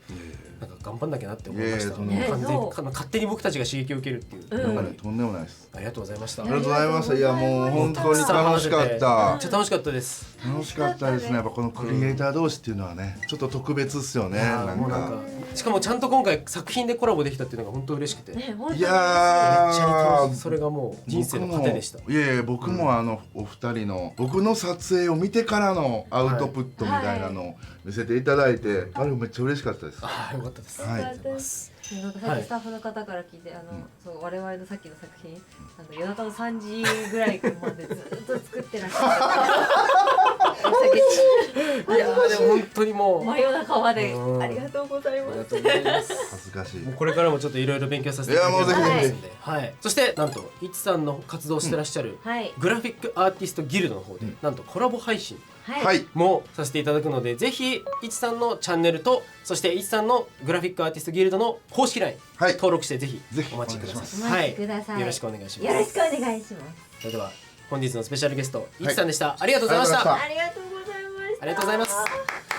なんか頑張んなきゃなって思いました。いやいや完全にそう勝手に僕たちが刺激を受けるっていう、とんでもないです。ありがとうございました。ありがとうございました。いやもう本当に楽しかっめっちた。ゃ楽しかったです。楽しかったですね。やっぱこのクリエイター同士っていうのはね、ちょっと特別っすよね。なんもうなんか。かしかもちゃんと今回作品でコラボできたっていうのが本当嬉しくて、めっね本当にいやちゃ楽しい。それがもう人生の糧でした。いやいや僕もお二人の僕の撮影を見てからのアウトプットみたいなのを見せていただいて、あれめっちゃ嬉しかったです。ああよかったです。はい。なんかさっきスタッフの方から聞いてそう我々のさっきの作品夜中の3時ぐらいまでずっと作ってらっしゃるいやーでも本当にもう真夜中までうんありがとうございあります。がとうございます。恥ずかしい。もうこれからもちょっといろいろ勉強させていただきたいと思いますいやもうぜんで、はい。そしてなんといちさんの活動してらっしゃるはいグラフィックアーティストギルドの方でなんとコラボ配信はい。もさせていただくので、ぜひいちさんのチャンネルとそしていちさんのグラフィックアーティストギルドの公式 LINE はい登録してぜひぜひお待ちください。お待ちくださいよろしくお願いします。よろしくお願いします。それでは本日のスペシャルゲストいちさんでした。ありがとうございました。ありがとうございましたありがとうございました。ありがとうございます。